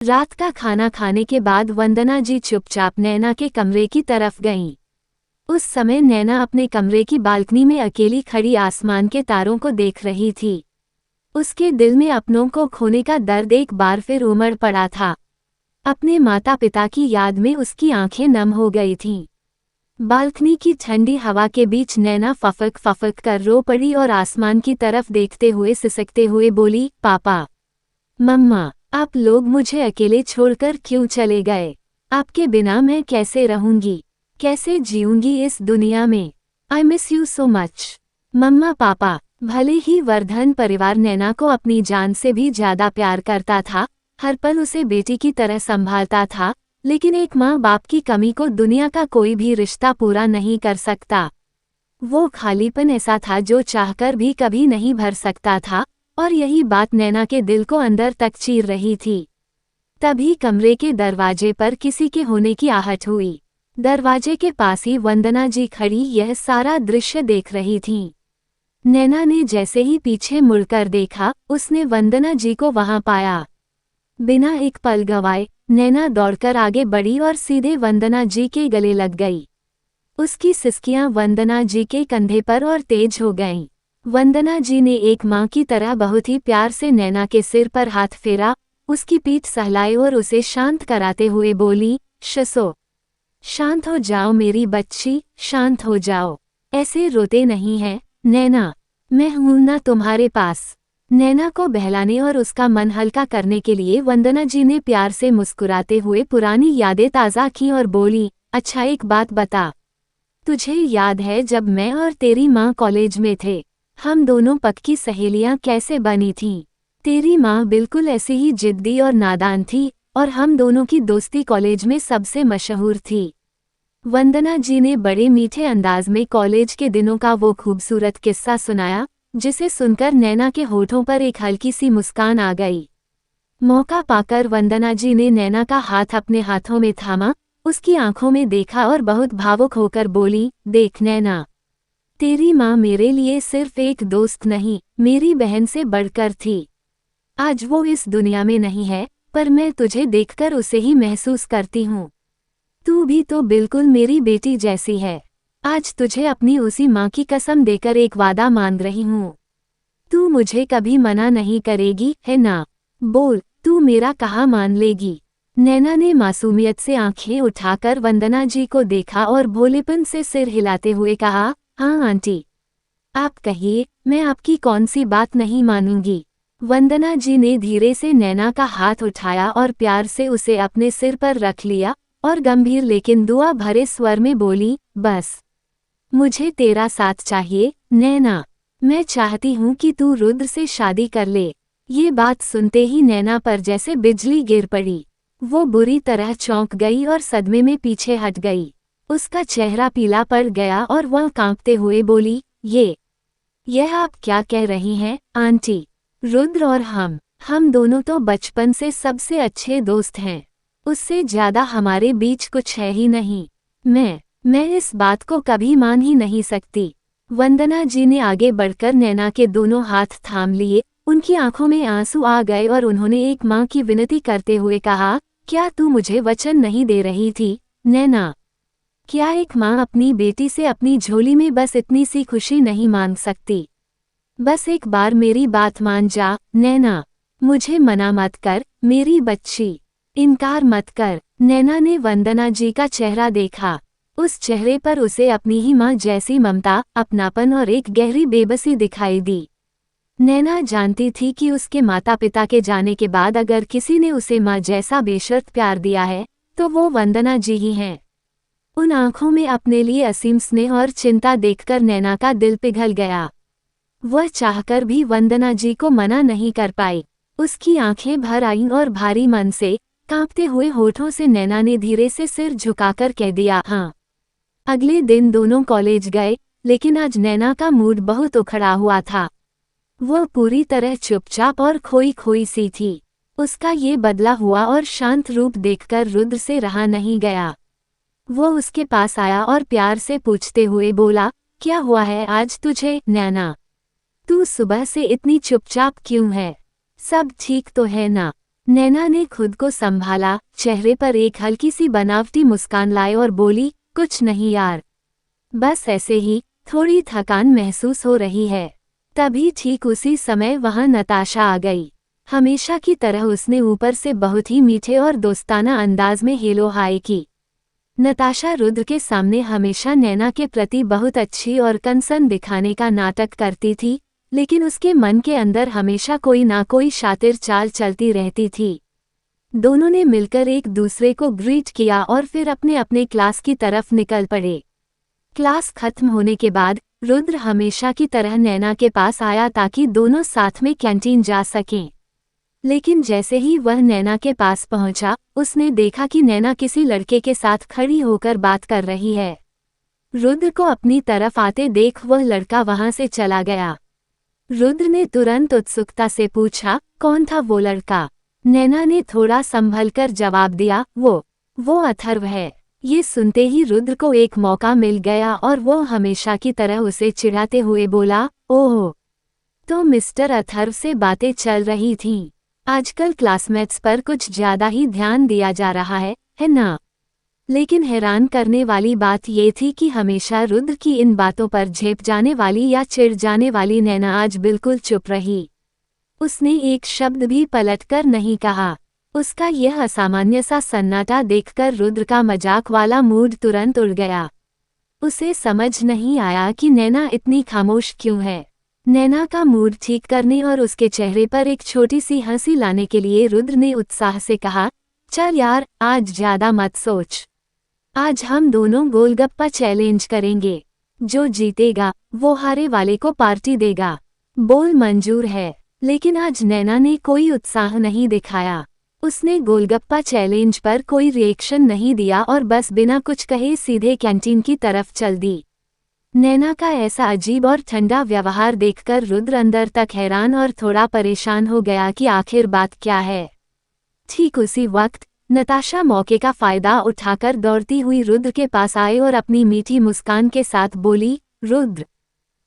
रात का खाना खाने के बाद वंदना जी चुपचाप नैना के कमरे की तरफ गईं। उस समय नैना अपने कमरे की बालकनी में अकेली खड़ी आसमान के तारों को देख रही थी। उसके दिल में अपनों को खोने का दर्द एक बार फिर उमड़ पड़ा था। अपने माता पिता की याद में उसकी आंखें नम हो गई थीं। बालकनी की ठंडी हवा के बीच नैना फफक फफक कर रो पड़ी और आसमान की तरफ देखते हुए सिसकते हुए बोली, पापा, मम्मा, आप लोग मुझे अकेले छोड़कर क्यों चले गए? आपके बिना मैं कैसे रहूंगी, कैसे जीऊंगी इस दुनिया में? I miss you so much. Mamma papa. भले ही वर्धन परिवार नैना को अपनी जान से भी ज्यादा प्यार करता था, हर पल उसे बेटी की तरह संभालता था, लेकिन एक माँ बाप की कमी को दुनिया का कोई भी रिश्ता पूरा नहीं कर सकता। वो खालीपन ऐसा था जो चाहकर भी कभी नहीं भर सकता था, और यही बात नैना के दिल को अंदर तक चीर रही थी। तभी कमरे के दरवाजे पर किसी के होने की आहट हुई। दरवाजे के पास ही वंदना जी खड़ी यह सारा दृश्य देख रही थीं। नैना ने जैसे ही पीछे मुड़कर देखा, उसने वंदना जी को वहां पाया। बिना एक पल गवाए नैना दौड़कर आगे बढ़ी और सीधे वंदना जी के गले लग गई। उसकी सिसकियां वंदना जी के कंधे पर और तेज हो गईं। वंदना जी ने एक माँ की तरह बहुत ही प्यार से नैना के सिर पर हाथ फेरा, उसकी पीठ सहलाई और उसे शांत कराते हुए बोली, शसो, शांत हो जाओ मेरी बच्ची, शांत हो जाओ। ऐसे रोते नहीं हैं, नैना, मैं हूं ना तुम्हारे पास। नैना को बहलाने और उसका मन हल्का करने के लिए वंदना जी ने प्यार से मुस्कुराते हुए पुरानी यादें ताज़ा की और बोली, अच्छा एक बात बता, तुझे याद है जब मैं और तेरी माँ कॉलेज में थे, हम दोनों पक्की सहेलियां कैसे बनी थीं? तेरी माँ बिल्कुल ऐसी ही जिद्दी और नादान थी, और हम दोनों की दोस्ती कॉलेज में सबसे मशहूर थी। वंदना जी ने बड़े मीठे अंदाज में कॉलेज के दिनों का वो खूबसूरत किस्सा सुनाया, जिसे सुनकर नैना के होठों पर एक हल्की सी मुस्कान आ गई। मौका पाकर वंदना जी ने नैना का हाथ अपने हाथों में थामा, उसकी आंखों में देखा और बहुत भावुक होकर बोली, देख नैना, तेरी माँ मेरे लिए सिर्फ एक दोस्त नहीं, मेरी बहन से बढ़कर थी। आज वो इस दुनिया में नहीं है, पर मैं तुझे देखकर उसे ही महसूस करती हूँ। तू भी तो बिल्कुल मेरी बेटी जैसी है। आज तुझे अपनी उसी माँ की कसम देकर एक वादा मान रही हूँ। तू मुझे कभी मना नहीं करेगी, है ना? बोल, तू मेरा कहा मान लेगी? नैना ने मासूमियत से आंखें उठाकर वंदना जी को देखा और भोलेपन से सिर हिलाते हुए कहा, हाँ आंटी, आप कहिए, मैं आपकी कौन सी बात नहीं मानूंगी। वंदना जी ने धीरे से नैना का हाथ उठाया और प्यार से उसे अपने सिर पर रख लिया, और गंभीर लेकिन दुआ भरे स्वर में बोली, बस मुझे तेरा साथ चाहिए, नैना। मैं चाहती हूँ कि तू रुद्र से शादी कर ले। ये बात सुनते ही नैना पर जैसे बिजली गिर पड़ी। वो बुरी तरह चौंक गई और सदमे में पीछे हट गई। उसका चेहरा पीला पड़ गया और वह कांपते हुए बोली, यह आप क्या कह रही हैं, आंटी? रुद्र और हम दोनों तो बचपन से सबसे अच्छे दोस्त हैं। उससे ज्यादा हमारे बीच कुछ है ही नहीं। मैं इस बात को कभी मान ही नहीं सकती। वंदना जी ने आगे बढ़कर नैना के दोनों हाथ थाम लिए, उनकी आंखों में आंसू आ गए और उन्होंने एक माँ की विनती करते हुए कहा, क्या तू मुझे वचन नहीं दे रही थी, नैना? क्या एक माँ अपनी बेटी से अपनी झोली में बस इतनी सी खुशी नहीं मांग सकती? बस एक बार मेरी बात मान जा, नैना। मुझे मना मत कर, मेरी बच्ची। इनकार मत कर। नैना ने वंदना जी का चेहरा देखा। उस चेहरे पर उसे अपनी ही माँ जैसी ममता, अपनापन और एक गहरी बेबसी दिखाई दी। नैना जानती थी कि उसके माता पिता के जाने के बाद अगर किसी ने उसे माँ जैसा बेशर्त प्यार दिया है, तो वो वंदना जी ही हैं। उन आंखों में अपने लिए असीम स्नेह और चिंता देखकर नैना का दिल पिघल गया। वह चाहकर भी वंदना जी को मना नहीं कर पाई। उसकी आंखें भर आईं और भारी मन से, कांपते हुए होठों से नैना ने धीरे से सिर झुकाकर कह दिया, हाँ। अगले दिन दोनों कॉलेज गए, लेकिन आज नैना का मूड बहुत उखड़ा हुआ था। वह पूरी तरह चुपचाप और खोई खोई सी थी। उसका ये बदला हुआ और शांत रूप देखकर रुद्र से रहा नहीं गया। वो उसके पास आया और प्यार से पूछते हुए बोला, क्या हुआ है आज तुझे, नैना? तू सुबह से इतनी चुपचाप क्यों है? सब ठीक तो है ना? नैना ने खुद को संभाला, चेहरे पर एक हल्की सी बनावटी मुस्कान लाई और बोली, कुछ नहीं यार, बस ऐसे ही थोड़ी थकान महसूस हो रही है। तभी ठीक उसी समय वहां नताशा आ गई। हमेशा की तरह उसने ऊपर से बहुत ही मीठे और दोस्ताना अंदाज में हेलो हाय की। नताशा रुद्र के सामने हमेशा नैना के प्रति बहुत अच्छी और कंसर्न दिखाने का नाटक करती थी, लेकिन उसके मन के अंदर हमेशा कोई ना कोई शातिर चाल चलती रहती थी। दोनों ने मिलकर एक दूसरे को ग्रीट किया और फिर अपने अपने क्लास की तरफ निकल पड़े। क्लास खत्म होने के बाद रुद्र हमेशा की तरह नैना के पास आया ताकि दोनों साथ में कैंटीन जा सकें। लेकिन जैसे ही वह नैना के पास पहुंचा, उसने देखा कि नैना किसी लड़के के साथ खड़ी होकर बात कर रही है। रुद्र को अपनी तरफ आते देख वह लड़का वहां से चला गया। रुद्र ने तुरंत उत्सुकता से पूछा, कौन था वो लड़का? नैना ने थोड़ा संभलकर जवाब दिया, वो अथर्व है। ये सुनते ही रुद्र को एक मौका मिल गया और वो हमेशा की तरह उसे चिढ़ाते हुए बोला, ओह, तो मिस्टर अथर्व से बातें चल रही थीं। आजकल क्लासमेट्स पर कुछ ज्यादा ही ध्यान दिया जा रहा है ना? लेकिन हैरान करने वाली बात ये थी कि हमेशा रुद्र की इन बातों पर झेप जाने वाली या चिढ़ जाने वाली नैना आज बिल्कुल चुप रही। उसने एक शब्द भी पलटकर नहीं कहा। उसका यह असामान्य सा सन्नाटा देखकर रुद्र का मजाक वाला मूड तुरंत उड़ गया। उसे समझ नहीं आया कि नैना इतनी खामोश क्यों है। नैना का मूड ठीक करने और उसके चेहरे पर एक छोटी सी हंसी लाने के लिए रुद्र ने उत्साह से कहा, चल यार, आज ज्यादा मत सोच। आज हम दोनों गोलगप्पा चैलेंज करेंगे। जो जीतेगा वो हारे वाले को पार्टी देगा। बोल मंजूर है। लेकिन आज नैना ने कोई उत्साह नहीं दिखाया। उसने गोलगप्पा चैलेंज पर कोई रिएक्शन नहीं दिया और बस बिना कुछ कहे सीधे कैंटीन की तरफ चल दी। नैना का ऐसा अजीब और ठंडा व्यवहार देखकर रुद्र अंदर तक हैरान और थोड़ा परेशान हो गया कि आखिर बात क्या है। ठीक उसी वक्त नताशा मौके का फायदा उठाकर दौड़ती हुई रुद्र के पास आए और अपनी मीठी मुस्कान के साथ बोली, रुद्र,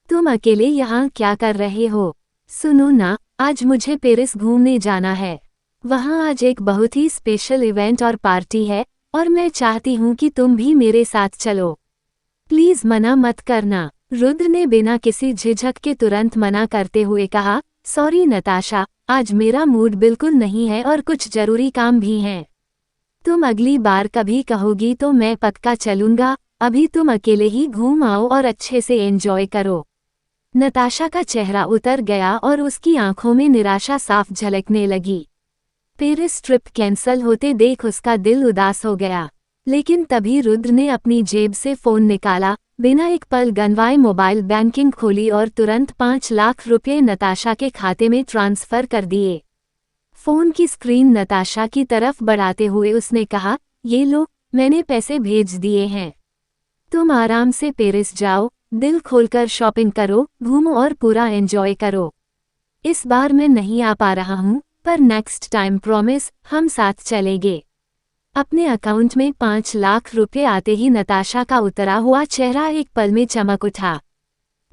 तुम अकेले यहाँ क्या कर रहे हो? सुनो ना, आज मुझे पेरिस घूमने जाना है। वहाँ आज एक बहुत ही स्पेशल इवेंट और पार्टी है और मैं चाहती हूँ कि तुम भी मेरे साथ चलो। प्लीज मना मत करना। रुद्र ने बिना किसी झिझक के तुरंत मना करते हुए कहा, सॉरी नताशा, आज मेरा मूड बिल्कुल नहीं है और कुछ जरूरी काम भी हैं। तुम अगली बार कभी कहोगी तो मैं पक्का चलूंगा। अभी तुम अकेले ही घूम आओ और अच्छे से एंजॉय करो। नताशा का चेहरा उतर गया और उसकी आंखों में निराशा साफ झलकने लगी। पेरिस ट्रिप कैंसल होते देख उसका दिल उदास हो गया। लेकिन तभी रुद्र ने अपनी जेब से फोन निकाला, बिना एक पल गनवाए मोबाइल बैंकिंग खोली और तुरंत 5 लाख रुपए नताशा के खाते में ट्रांसफर कर दिए। फोन की स्क्रीन नताशा की तरफ बढ़ाते हुए उसने कहा, ये लो, मैंने पैसे भेज दिए हैं। तुम आराम से पेरिस जाओ, दिल खोलकर शॉपिंग करो, घूमो और पूरा एंजॉय करो। इस बार मैं नहीं आ पा रहा हूँ, पर नेक्स्ट टाइम प्रॉमिस हम साथ चलेंगे। अपने अकाउंट में 5 लाख रुपए आते ही नताशा का उतरा हुआ चेहरा एक पल में चमक उठा।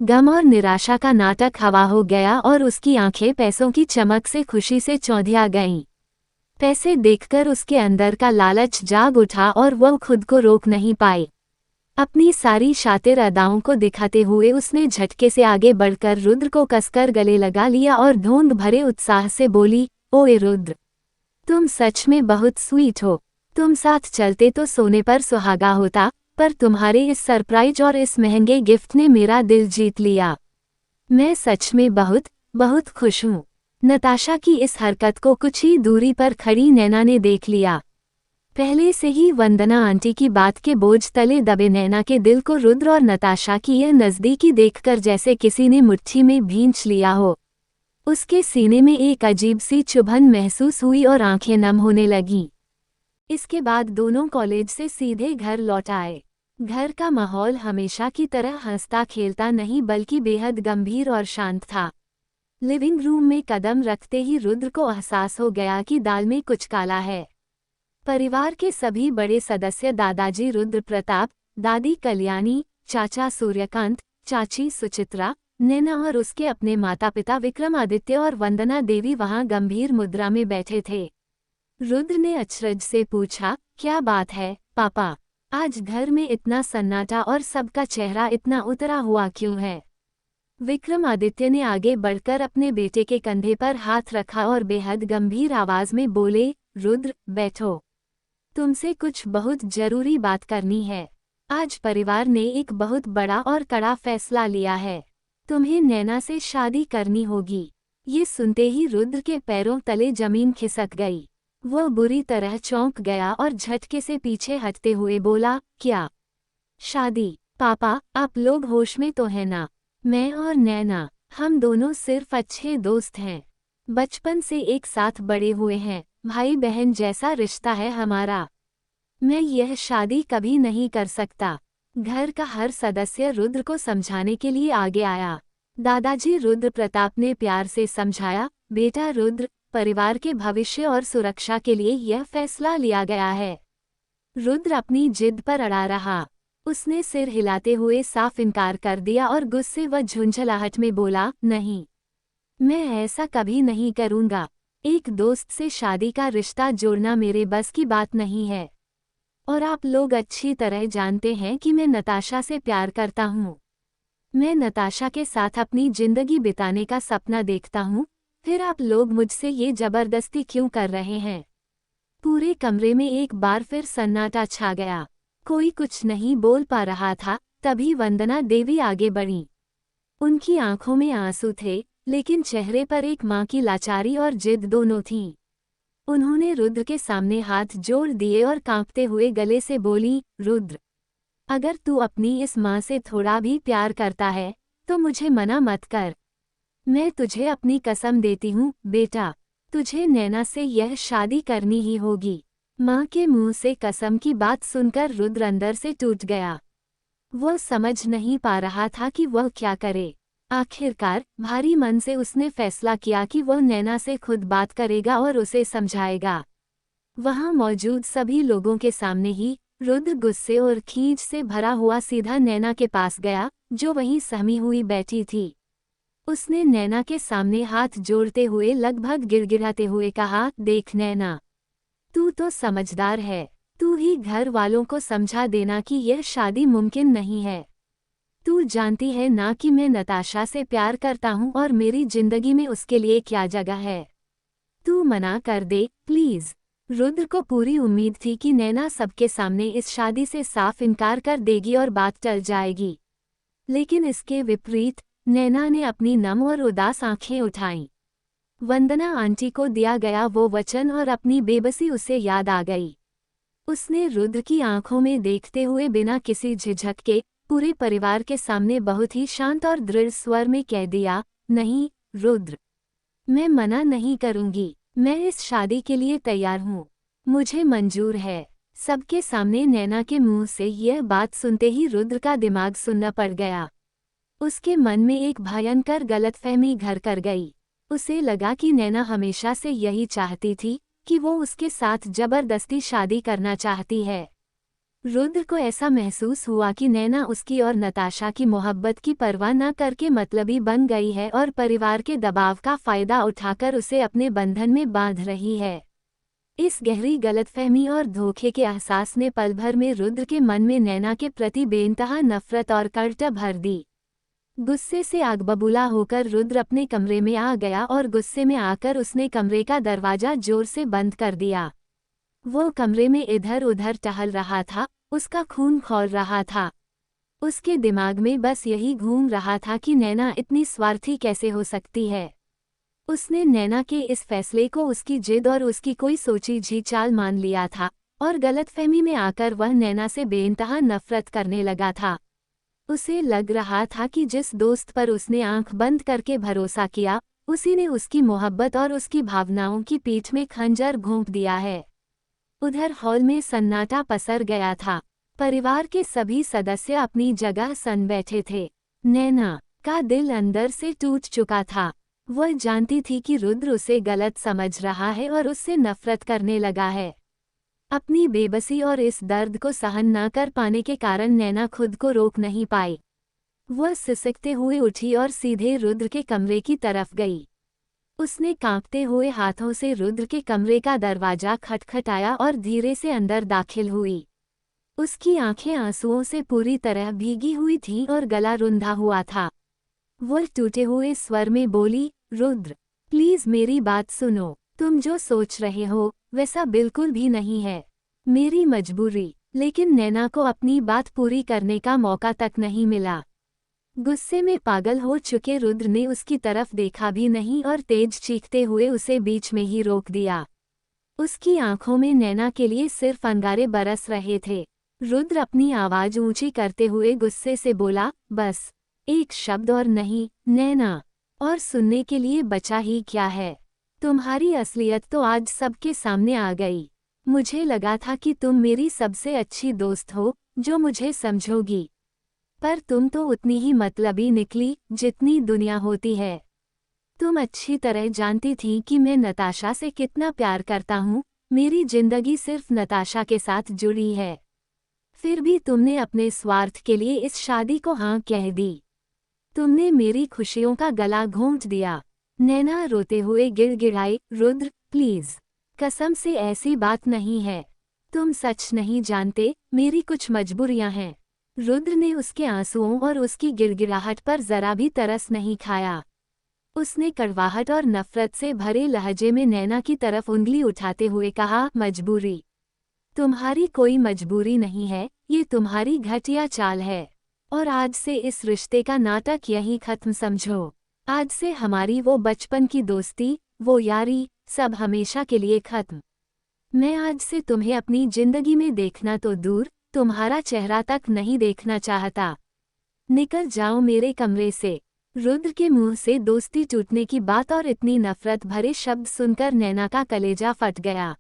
गम और निराशा का नाटक हवा हो गया और उसकी आंखें पैसों की चमक से खुशी से चौंधिया गईं। पैसे देखकर उसके अंदर का लालच जाग उठा और वह खुद को रोक नहीं पाई। अपनी सारी शातिर अदाओं को दिखाते हुए उसने झटके से आगे बढ़कर रुद्र को कसकर गले लगा लिया और ढोंग भरे उत्साह से बोली, ओए रुद्र, तुम सच में बहुत स्वीट हो। तुम साथ चलते तो सोने पर सुहागा होता, पर तुम्हारे इस सरप्राइज और इस महंगे गिफ्ट ने मेरा दिल जीत लिया। मैं सच में बहुत बहुत खुश हूँ। नताशा की इस हरकत को कुछ ही दूरी पर खड़ी नैना ने देख लिया। पहले से ही वंदना आंटी की बात के बोझ तले दबे नैना के दिल को रुद्र और नताशा की यह नज़दीकी देखकर जैसे किसी ने मुट्ठी में भींच लिया हो। उसके सीने में एक अजीब सी चुभन महसूस हुई और आंखें नम होने लगीं। इसके बाद दोनों कॉलेज से सीधे घर लौट आए। घर का माहौल हमेशा की तरह हंसता खेलता नहीं बल्कि बेहद गंभीर और शांत था। लिविंग रूम में कदम रखते ही रुद्र को एहसास हो गया कि दाल में कुछ काला है। परिवार के सभी बड़े सदस्य दादाजी रुद्र प्रताप, दादी कल्याणी, चाचा सूर्यकांत, चाची सुचित्रा, नैना और उसके अपने माता पिता विक्रमादित्य और वंदना देवी वहां गंभीर मुद्रा में बैठे थे। रुद्र ने अचरज से पूछा, क्या बात है पापा? आज घर में इतना सन्नाटा और सबका चेहरा इतना उतरा हुआ क्यों है? विक्रमादित्य ने आगे बढ़कर अपने बेटे के कंधे पर हाथ रखा और बेहद गंभीर आवाज में बोले, रुद्र बैठो। तुमसे कुछ बहुत जरूरी बात करनी है। आज परिवार ने एक बहुत बड़ा और कड़ा फैसला लिया है। तुम्हें नैना से शादी करनी होगी। ये सुनते ही रुद्र के पैरों तले जमीन खिसक गई। वह बुरी तरह चौंक गया और झटके से पीछे हटते हुए बोला, क्या शादी? पापा, आप लोग होश में तो हैं ना? मैं और नैना, हम दोनों सिर्फ अच्छे दोस्त हैं। बचपन से एक साथ बड़े हुए हैं, भाई बहन जैसा रिश्ता है हमारा। मैं यह शादी कभी नहीं कर सकता। घर का हर सदस्य रुद्र को समझाने के लिए आगे आया। दादाजी रुद्र प्रताप ने प्यार से समझाया, बेटा रुद्र, परिवार के भविष्य और सुरक्षा के लिए यह फैसला लिया गया है। रुद्र अपनी जिद पर अड़ा रहा। उसने सिर हिलाते हुए साफ इनकार कर दिया और गुस्से व झुंझलाहट में बोला, नहीं, मैं ऐसा कभी नहीं करूंगा। एक दोस्त से शादी का रिश्ता जोड़ना मेरे बस की बात नहीं है। और आप लोग अच्छी तरह जानते हैं कि मैं नताशा से प्यार करता हूँ। मैं नताशा के साथ अपनी जिंदगी बिताने का सपना देखता हूँ, फिर आप लोग मुझसे ये जबरदस्ती क्यों कर रहे हैं? पूरे कमरे में एक बार फिर सन्नाटा छा गया। कोई कुछ नहीं बोल पा रहा था। तभी वंदना देवी आगे बढ़ी। उनकी आंखों में आंसू थे, लेकिन चेहरे पर एक मां की लाचारी और जिद दोनों थीं। उन्होंने रुद्र के सामने हाथ जोड़ दिए और कांपते हुए गले से बोली, रुद्र, अगर तू अपनी इस मां से थोड़ा भी प्यार करता है तो मुझे मना मत कर। मैं तुझे अपनी कसम देती हूँ बेटा, तुझे नैना से यह शादी करनी ही होगी। मां के मुंह से कसम की बात सुनकर रुद्र अंदर से टूट गया। वह समझ नहीं पा रहा था कि वह क्या करे। आखिरकार भारी मन से उसने फैसला किया कि वह नैना से खुद बात करेगा और उसे समझाएगा। वहां मौजूद सभी लोगों के सामने ही रुद्र गुस्से और खींच से भरा हुआ सीधा नैना के पास गया, जो वहीं सहमी हुई बैठी थी। उसने नैना के सामने हाथ जोड़ते हुए लगभग गिड़गिड़ाते हुए कहा, देख नैना, तू तो समझदार है। तू ही घर वालों को समझा देना कि यह शादी मुमकिन नहीं है। तू जानती है ना कि मैं नताशा से प्यार करता हूँ और मेरी जिंदगी में उसके लिए क्या जगह है। तू मना कर दे प्लीज। रुद्र को पूरी उम्मीद थी कि नैना सबके सामने इस शादी से साफ इनकार कर देगी और बात टल जाएगी। लेकिन इसके विपरीत नैना ने अपनी नम और उदास आंखें उठाईं। वंदना आंटी को दिया गया वो वचन और अपनी बेबसी उसे याद आ गई। उसने रुद्र की आंखों में देखते हुए बिना किसी झिझक के पूरे परिवार के सामने बहुत ही शांत और दृढ़ स्वर में कह दिया, नहीं रुद्र, मैं मना नहीं करूंगी। मैं इस शादी के लिए तैयार हूँ। मुझे मंजूर है। सबके सामने नैना के मुंह से यह बात सुनते ही रुद्र का दिमाग सुन्न पड़ गया। उसके मन में एक भयंकर गलतफहमी घर कर गई। उसे लगा कि नैना हमेशा से यही चाहती थी कि वो उसके साथ जबरदस्ती शादी करना चाहती है। रुद्र को ऐसा महसूस हुआ कि नैना उसकी और नताशा की मोहब्बत की परवाह न करके मतलबी बन गई है और परिवार के दबाव का फायदा उठाकर उसे अपने बंधन में बांध रही है। इस गहरी गलतफहमी और धोखे के एहसास ने पल भर में रुद्र के मन में नैना के प्रति बेइंतहा नफरत और कड़ट भर दी। गुस्से से आग बबूला होकर रुद्र अपने कमरे में आ गया और गुस्से में आकर उसने कमरे का दरवाजा जोर से बंद कर दिया। वो कमरे में इधर उधर टहल रहा था, उसका खून खौल रहा था। उसके दिमाग में बस यही घूम रहा था कि नैना इतनी स्वार्थी कैसे हो सकती है। उसने नैना के इस फैसले को उसकी जिद और उसकी कोई सोची जी चाल मान लिया था और गलतफहमी में आकर वह नैना से बेइंतहा नफरत करने लगा था। उसे लग रहा था कि जिस दोस्त पर उसने आंख बंद करके भरोसा किया, उसी ने उसकी मोहब्बत और उसकी भावनाओं की पीठ में खंजर घोंप दिया है। उधर हॉल में सन्नाटा पसर गया था। परिवार के सभी सदस्य अपनी जगह सन बैठे थे। नैना का दिल अंदर से टूट चुका था। वह जानती थी कि रुद्र उसे गलत समझ रहा है और उससे नफरत करने लगा है। अपनी बेबसी और इस दर्द को सहन न कर पाने के कारण नैना खुद को रोक नहीं पाई। वह सिसकते हुए उठी और सीधे रुद्र के कमरे की तरफ गई। उसने कांपते हुए हाथों से रुद्र के कमरे का दरवाजा खटखटाया और धीरे से अंदर दाखिल हुई। उसकी आंखें आंसुओं से पूरी तरह भीगी हुई थीं और गला रुंधा हुआ था। वो टूटे हुए स्वर में बोली, रुद्र, प्लीज मेरी बात सुनो। तुम जो सोच रहे हो वैसा बिल्कुल भी नहीं है। मेरी मजबूरी। लेकिन नैना को अपनी बात पूरी करने का मौका तक नहीं मिला। गुस्से में पागल हो चुके रुद्र ने उसकी तरफ देखा भी नहीं और तेज चीखते हुए उसे बीच में ही रोक दिया। उसकी आंखों में नैना के लिए सिर्फ अंगारे बरस रहे थे। रुद्र अपनी आवाज ऊंची करते हुए गुस्से से बोला, बस एक शब्द और नहीं, नैना। और सुनने के लिए बचा ही क्या है? तुम्हारी असलियत तो आज सबके सामने आ गई। मुझे लगा था कि तुम मेरी सबसे अच्छी दोस्त हो, जो मुझे समझोगी, पर तुम तो उतनी ही मतलबी निकली जितनी दुनिया होती है। तुम अच्छी तरह जानती थी कि मैं नताशा से कितना प्यार करता हूँ। मेरी जिंदगी सिर्फ नताशा के साथ जुड़ी है। फिर भी तुमने अपने स्वार्थ के लिए इस शादी को हाँ कह दी। तुमने मेरी खुशियों का गला घोंट दिया। नैना रोते हुए गिड़गिड़ाई, रुद्र प्लीज, कसम से ऐसी बात नहीं है। तुम सच नहीं जानते, मेरी कुछ मजबूरियां हैं। रुद्र ने उसके आंसुओं और उसकी गिड़गिड़ाहट पर जरा भी तरस नहीं खाया। उसने कड़वाहट और नफरत से भरे लहजे में नैना की तरफ उंगली उठाते हुए कहा, मजबूरी? तुम्हारी कोई मजबूरी नहीं है, ये तुम्हारी घटिया चाल है। और आज से इस रिश्ते का नाटक यहीं खत्म समझो। आज से हमारी वो बचपन की दोस्ती, वो यारी, सब हमेशा के लिए खत्म। मैं आज से तुम्हें अपनी जिंदगी में देखना तो दूर, तुम्हारा चेहरा तक नहीं देखना चाहता। निकल जाओ मेरे कमरे से। रुद्र के मुंह से दोस्ती टूटने की बात और इतनी नफरत भरे शब्द सुनकर नैना का कलेजा फट गया।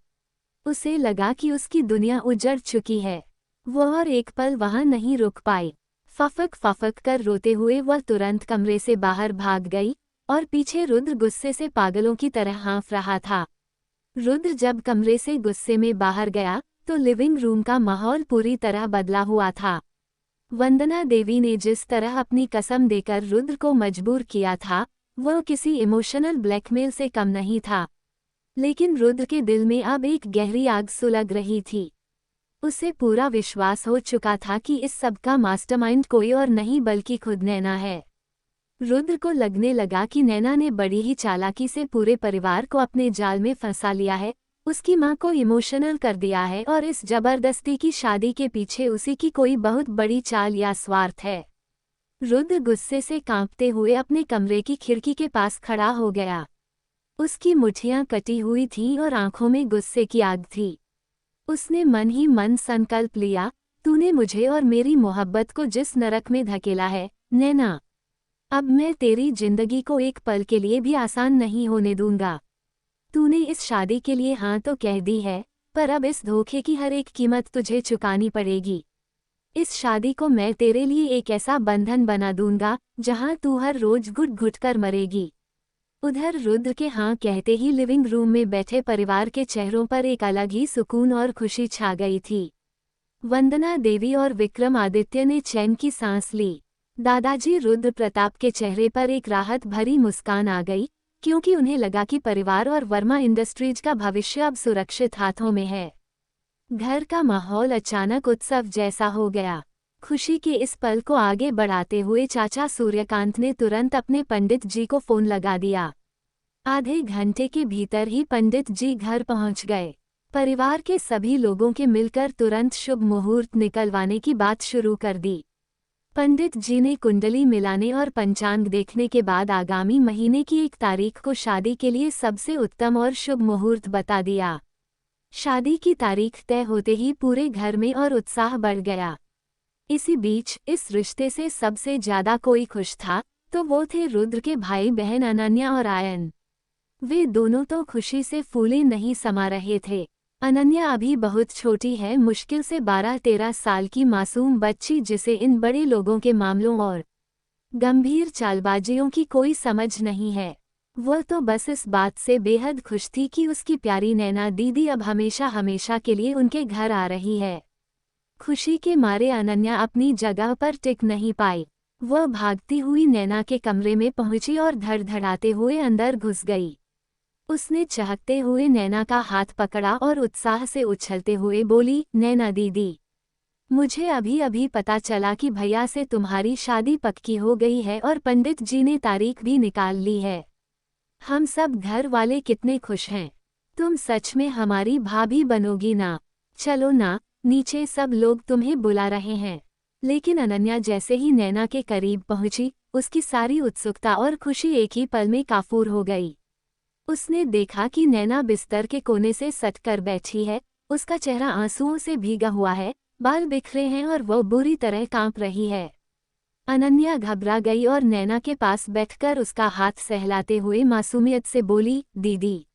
उसे लगा कि उसकी दुनिया उजड़ चुकी है। वो और एक पल वहां नहीं रुक पाई। फफक कर रोते हुए वह तुरंत कमरे से बाहर भाग गई और पीछे रुद्र गुस्से से पागलों की तरह हाँफ रहा था। रुद्र जब कमरे से गुस्से में बाहर गया तो लिविंग रूम का माहौल पूरी तरह बदला हुआ था। वंदना देवी ने जिस तरह अपनी कसम देकर रुद्र को मजबूर किया था, वह किसी इमोशनल ब्लैकमेल से कम नहीं था। लेकिन रुद्र के दिल में अब एक गहरी आग सुलग रही थी। उसे पूरा विश्वास हो चुका था कि इस सब का मास्टरमाइंड कोई और नहीं बल्कि खुद नैना है। रुद्र को लगने लगा कि नैना ने बड़ी ही चालाकी से पूरे परिवार को अपने जाल में फंसा लिया है, उसकी मां को इमोशनल कर दिया है और इस जबरदस्ती की शादी के पीछे उसी की कोई बहुत बड़ी चाल या स्वार्थ है। रुद्र गुस्से से कांपते हुए अपने कमरे की खिड़की के पास खड़ा हो गया। उसकी मुट्ठियां कटी हुई थीं और आंखों में गुस्से की आग थी। उसने मन ही मन संकल्प लिया, तूने मुझे और मेरी मोहब्बत को जिस नरक में धकेला है, नैना, अब मैं तेरी जिंदगी को एक पल के लिए भी आसान नहीं होने दूंगा। तूने इस शादी के लिए हाँ तो कह दी है, पर अब इस धोखे की हर एक कीमत तुझे चुकानी पड़ेगी। इस शादी को मैं तेरे लिए एक ऐसा बंधन बना दूंगा जहां तू हर रोज घुट घुट कर मरेगी। उधर रुद्र के हाँ कहते ही लिविंग रूम में बैठे परिवार के चेहरों पर एक अलग ही सुकून और खुशी छा गई थी। वंदना देवी और विक्रमादित्य ने चैन की सांस ली। दादाजी रुद्र प्रताप के चेहरे पर एक राहत भरी मुस्कान आ गई, क्योंकि उन्हें लगा कि परिवार और वर्मा इंडस्ट्रीज का भविष्य अब सुरक्षित हाथों में है। घर का माहौल अचानक उत्सव जैसा हो गया। खुशी के इस पल को आगे बढ़ाते हुए चाचा सूर्यकांत ने तुरंत अपने पंडित जी को फोन लगा दिया। आधे घंटे के भीतर ही पंडित जी घर पहुंच गए। परिवार के सभी लोगों के मिलकर तुरंत शुभ मुहूर्त निकलवाने की बात शुरू कर दी। पंडित जी ने कुंडली मिलाने और पंचांग देखने के बाद आगामी महीने की 1 तारीख को शादी के लिए सबसे उत्तम और शुभ मुहूर्त बता दिया। शादी की तारीख तय होते ही पूरे घर में और उत्साह बढ़ गया। इसी बीच इस रिश्ते से सबसे ज्यादा कोई खुश था तो वो थे रुद्र के भाई बहन अनन्या और आयन। वे दोनों तो खुशी से फूले नहीं समा रहे थे। अनन्या अभी बहुत छोटी है, मुश्किल से 12-13 साल की मासूम बच्ची जिसे इन बड़े लोगों के मामलों और गंभीर चालबाजियों की कोई समझ नहीं है। वह तो बस इस बात से बेहद खुश थी कि उसकी प्यारी नैना दीदी अब हमेशा हमेशा के लिए उनके घर आ रही है। खुशी के मारे अनन्या अपनी जगह पर टिक नहीं पाई। वह भागती हुई नैना के कमरे में पहुंची और धड़धड़ाते हुए अंदर घुस गई। उसने चहकते हुए नैना का हाथ पकड़ा और उत्साह से उछलते हुए बोली, नैना दीदी, मुझे अभी अभी पता चला कि भैया से तुम्हारी शादी पक्की हो गई है और पंडित जी ने तारीख भी निकाल ली है। हम सब घर वाले कितने खुश हैं। तुम सच में हमारी भाभी बनोगी ना? चलो ना, नीचे सब लोग तुम्हें बुला रहे हैं। लेकिन अनन्या जैसे ही नैना के करीब पहुंची, उसकी सारी उत्सुकता और खुशी एक ही पल में काफूर हो गई। उसने देखा कि नैना बिस्तर के कोने से सटकर बैठी है, उसका चेहरा आंसुओं से भीगा हुआ है, बाल बिखरे हैं और वो बुरी तरह कांप रही है। अनन्या घबरा गई और नैना के पास बैठकर उसका हाथ सहलाते हुए मासूमियत से बोली, दीदी,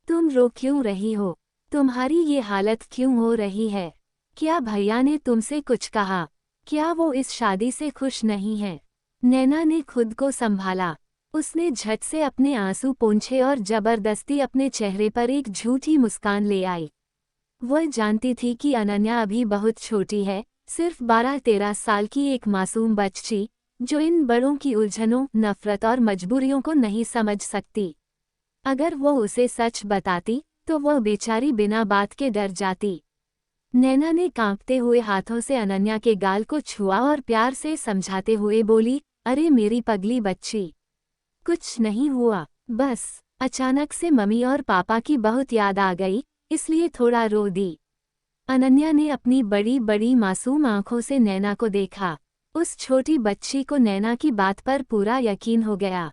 तुम रो क्यों रही हो? तुम्हारी ये हालत क्यों हो रही है? क्या भैया ने तुमसे कुछ कहा? क्या वो इस शादी से खुश नहीं है? नैना ने खुद को संभाला। उसने झट से अपने आंसू पोंछे और जबरदस्ती अपने चेहरे पर एक झूठी मुस्कान ले आई। वह जानती थी कि अनन्या अभी बहुत छोटी है, सिर्फ 12-13 साल की एक मासूम बच्ची, जो इन बड़ों की उलझनों, नफरत और मजबूरियों को नहीं समझ सकती। अगर वो उसे सच बताती, तो वह बेचारी बिना बात के डर जाती। नैना ने कांपते हुए हाथों से अनन्या के गाल को छुआ और प्यार से समझाते हुए बोली, अरे मेरी पगली बच्ची, कुछ नहीं हुआ, बस अचानक से मम्मी और पापा की बहुत याद आ गई, इसलिए थोड़ा रो दी। अनन्या ने अपनी बड़ी बड़ी मासूम आंखों से नैना को देखा। उस छोटी बच्ची को नैना की बात पर पूरा यकीन हो गया।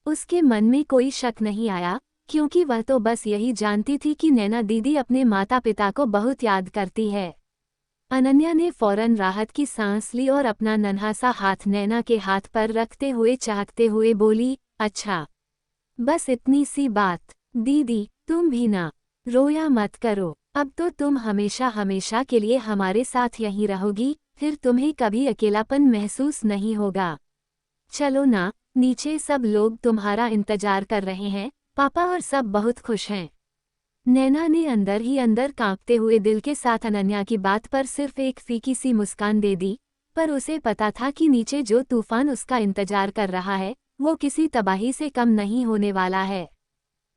उसके मन में कोई शक नहीं आया, क्योंकि वह तो बस यही जानती थी कि नैना दीदी अपने माता पिता को बहुत याद करती है। अनन्या ने फौरन राहत की सांस ली और अपना नन्हा सा हाथ नैना के हाथ पर रखते हुए चहकते हुए बोली, अच्छा, बस इतनी सी बात। दीदी, तुम भी ना रोया मत करो, अब तो तुम हमेशा हमेशा के लिए हमारे साथ यहीं रहोगी, फिर तुम्हें कभी अकेलापन महसूस नहीं होगा। चलो ना, नीचे सब लोग तुम्हारा इंतजार कर रहे हैं, पापा और सब बहुत खुश हैं। नैना ने अंदर ही अंदर कांपते हुए दिल के साथ अनन्या की बात पर सिर्फ एक फीकी सी मुस्कान दे दी, पर उसे पता था कि नीचे जो तूफान उसका इंतजार कर रहा है, वो किसी तबाही से कम नहीं होने वाला है।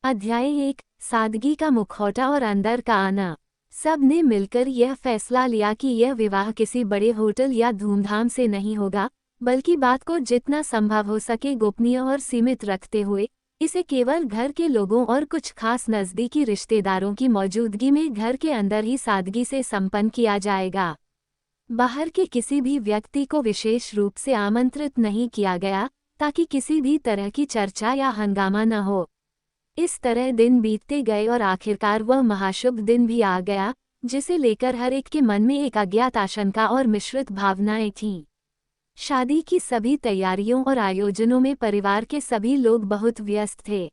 अध्याय 1, सादगी का मुखौटा और अंदर का आना। सब ने मिलकर यह फैसला लिया कि यह विवाह किसी बड़े होटल या धूमधाम से नहीं होगा, बल्कि बात को जितना संभव हो सके गोपनीय और सीमित रखते हुए इसे केवल घर के लोगों और कुछ खास नज़दीकी रिश्तेदारों की मौजूदगी में घर के अंदर ही सादगी से संपन्न किया जाएगा। बाहर के किसी भी व्यक्ति को विशेष रूप से आमंत्रित नहीं किया गया, ताकि किसी भी तरह की चर्चा या हंगामा न हो। इस तरह दिन बीतते गए और आखिरकार वह महाशुभ दिन भी आ गया, जिसे लेकर हर एक के मन में एक अज्ञात आशंका और मिश्रित भावनाएं थीं। शादी की सभी तैयारियों और आयोजनों में परिवार के सभी लोग बहुत व्यस्त थे।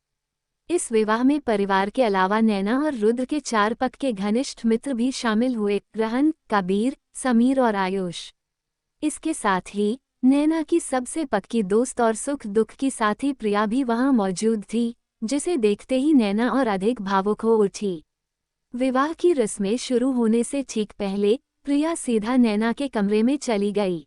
इस विवाह में परिवार के अलावा नैना और रुद्र के 4 पक्ष के घनिष्ठ मित्र भी शामिल हुए, रहन, कबीर, समीर और आयुष। इसके साथ ही नैना की सबसे पक्की दोस्त और सुख दुख की साथी प्रिया भी वहां मौजूद थी, जिसे देखते ही नैना और अधिक भावुक हो उठी। विवाह की रस्में शुरू होने से ठीक पहले प्रिया सीधा नैना के कमरे में चली गई।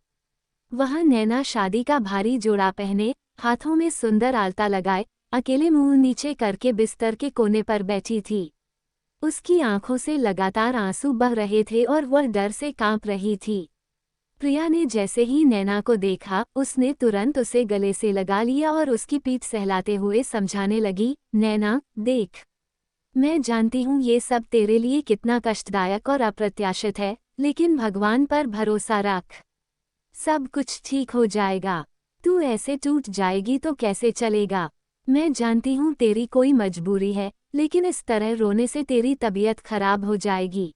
वहां नैना शादी का भारी जोड़ा पहने, हाथों में सुंदर आलता लगाए, अकेले मुंह नीचे करके बिस्तर के कोने पर बैठी थी। उसकी आंखों से लगातार आंसू बह रहे थे और वह डर से कांप रही थी। प्रिया ने जैसे ही नैना को देखा, उसने तुरंत उसे गले से लगा लिया और उसकी पीठ सहलाते हुए समझाने लगी, नैना, देख, मैं जानती हूँ ये सब तेरे लिए कितना कष्टदायक और अप्रत्याशित है, लेकिन भगवान पर भरोसा रख। सब कुछ ठीक हो जाएगा। तू ऐसे टूट जाएगी तो कैसे चलेगा? मैं जानती हूँ तेरी कोई मजबूरी है, लेकिन इस तरह रोने से तेरी तबीयत खराब हो जाएगी।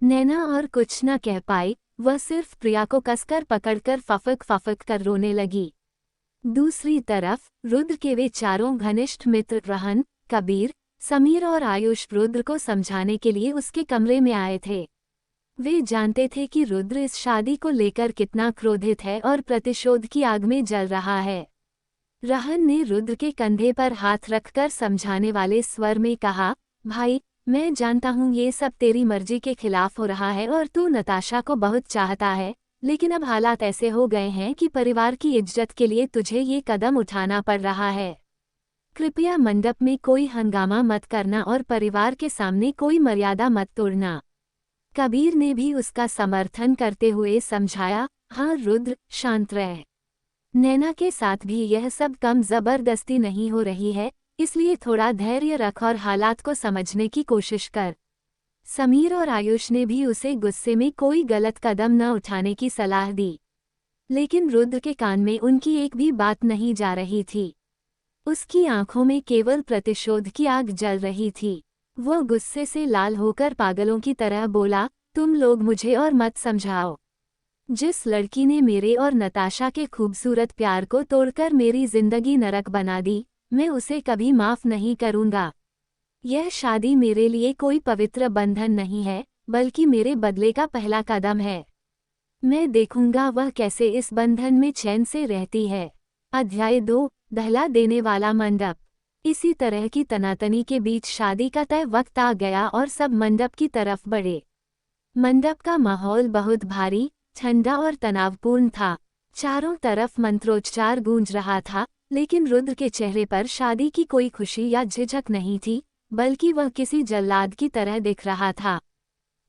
नैना और कुछ न कह पाई, वह सिर्फ प्रिया को कसकर पकड़कर फफक फफक कर रोने लगी। दूसरी तरफ रुद्र के वे चारों घनिष्ठ मित्र रहन, कबीर, समीर और आयुष रुद्र को समझाने के लिए उसके कमरे में आए थे। वे जानते थे कि रुद्र इस शादी को लेकर कितना क्रोधित है और प्रतिशोध की आग में जल रहा है। रहन ने रुद्र के कंधे पर हाथ रखकर समझाने वाले स्वर में कहा, भाई, मैं जानता हूँ ये सब तेरी मर्जी के खिलाफ हो रहा है और तू नताशा को बहुत चाहता है, लेकिन अब हालात ऐसे हो गए हैं कि परिवार की इज्जत के लिए तुझे ये कदम उठाना पड़ रहा है। कृपया मंडप में कोई हंगामा मत करना और परिवार के सामने कोई मर्यादा मत तोड़ना। कबीर ने भी उसका समर्थन करते हुए समझाया, हाँ रुद्र, शांत रह। नैना के साथ भी यह सब कम जबरदस्ती नहीं हो रही है, इसलिए थोड़ा धैर्य रख और हालात को समझने की कोशिश कर। समीर और आयुष ने भी उसे गुस्से में कोई गलत कदम न उठाने की सलाह दी। लेकिन रुद्र के कान में उनकी एक भी बात नहीं जा रही थी। उसकी आंखों में केवल प्रतिशोध की आग जल रही थी। वो गुस्से से लाल होकर पागलों की तरह बोला, तुम लोग मुझे और मत समझाओ। जिस लड़की ने मेरे और नताशा के खूबसूरत प्यार को तोड़कर मेरी जिंदगी नरक बना दी, मैं उसे कभी माफ नहीं करूंगा। यह शादी मेरे लिए कोई पवित्र बंधन नहीं है, बल्कि मेरे बदले का पहला कदम है। मैं देखूंगा वह कैसे इस बंधन में चैन से रहती है। अध्याय 2, दहला देने वाला मंडप। इसी तरह की तनातनी के बीच शादी का तय वक्त आ गया और सब मंडप की तरफ बढ़े। मंडप का माहौल बहुत भारी, ठंडा और तनावपूर्ण था। चारों तरफ मंत्रोच्चार गूंज रहा था, लेकिन रुद्र के चेहरे पर शादी की कोई खुशी या झिझक नहीं थी, बल्कि वह किसी जल्लाद की तरह दिख रहा था।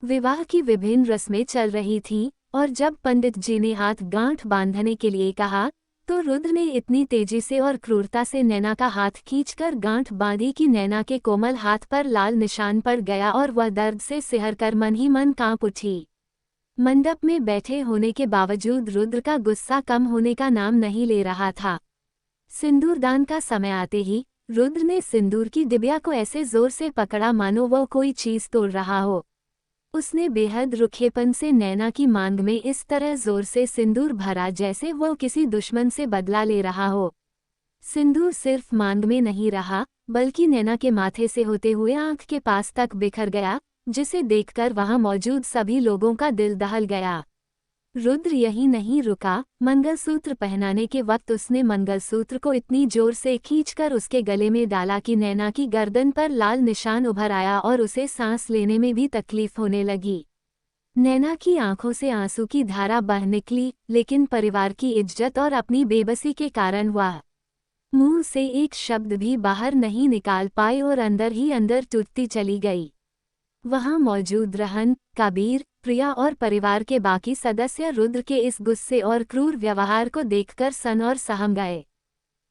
विवाह की विभिन्न रस्में चल रही थीं, और जब पंडित जी ने हाथ गांठ बांधने के लिए कहा, तो रुद्र ने इतनी तेजी से और क्रूरता से नैना का हाथ खींचकर गांठ बांधी कि नैना के कोमल हाथ पर लाल निशान पड़ गया और वह दर्द से सिहरकर मन ही मन कांप उठी। मंडप में बैठे होने के बावजूद रुद्र का गुस्सा कम होने का नाम नहीं ले रहा था। सिंदूरदान का समय आते ही रुद्र ने सिंदूर की डिबिया को ऐसे जोर से पकड़ा मानो वह कोई चीज तोड़ रहा हो। उसने बेहद रुखेपन से नैना की मांग में इस तरह जोर से सिंदूर भरा जैसे वह किसी दुश्मन से बदला ले रहा हो। सिंदूर सिर्फ मांग में नहीं रहा, बल्कि नैना के माथे से होते हुए आंख के पास तक बिखर गया, जिसे देखकर वहां मौजूद सभी लोगों का दिल दहल गया। रुद्र यही नहीं रुका, मंगलसूत्र पहनाने के वक्त उसने मंगलसूत्र को इतनी जोर से खींचकर उसके गले में डाला कि नैना की गर्दन पर लाल निशान उभर आया और उसे सांस लेने में भी तकलीफ होने लगी। नैना की आंखों से आंसू की धारा बह निकली, लेकिन परिवार की इज्जत और अपनी बेबसी के कारण वह मुंह से एक शब्द भी बाहर नहीं निकाल पाई और अंदर ही अंदर टूटती चली गई। वहां मौजूद रहन, कबीर, प्रिया और परिवार के बाकी सदस्य रुद्र के इस गुस्से और क्रूर व्यवहार को देखकर सन और सहम गए।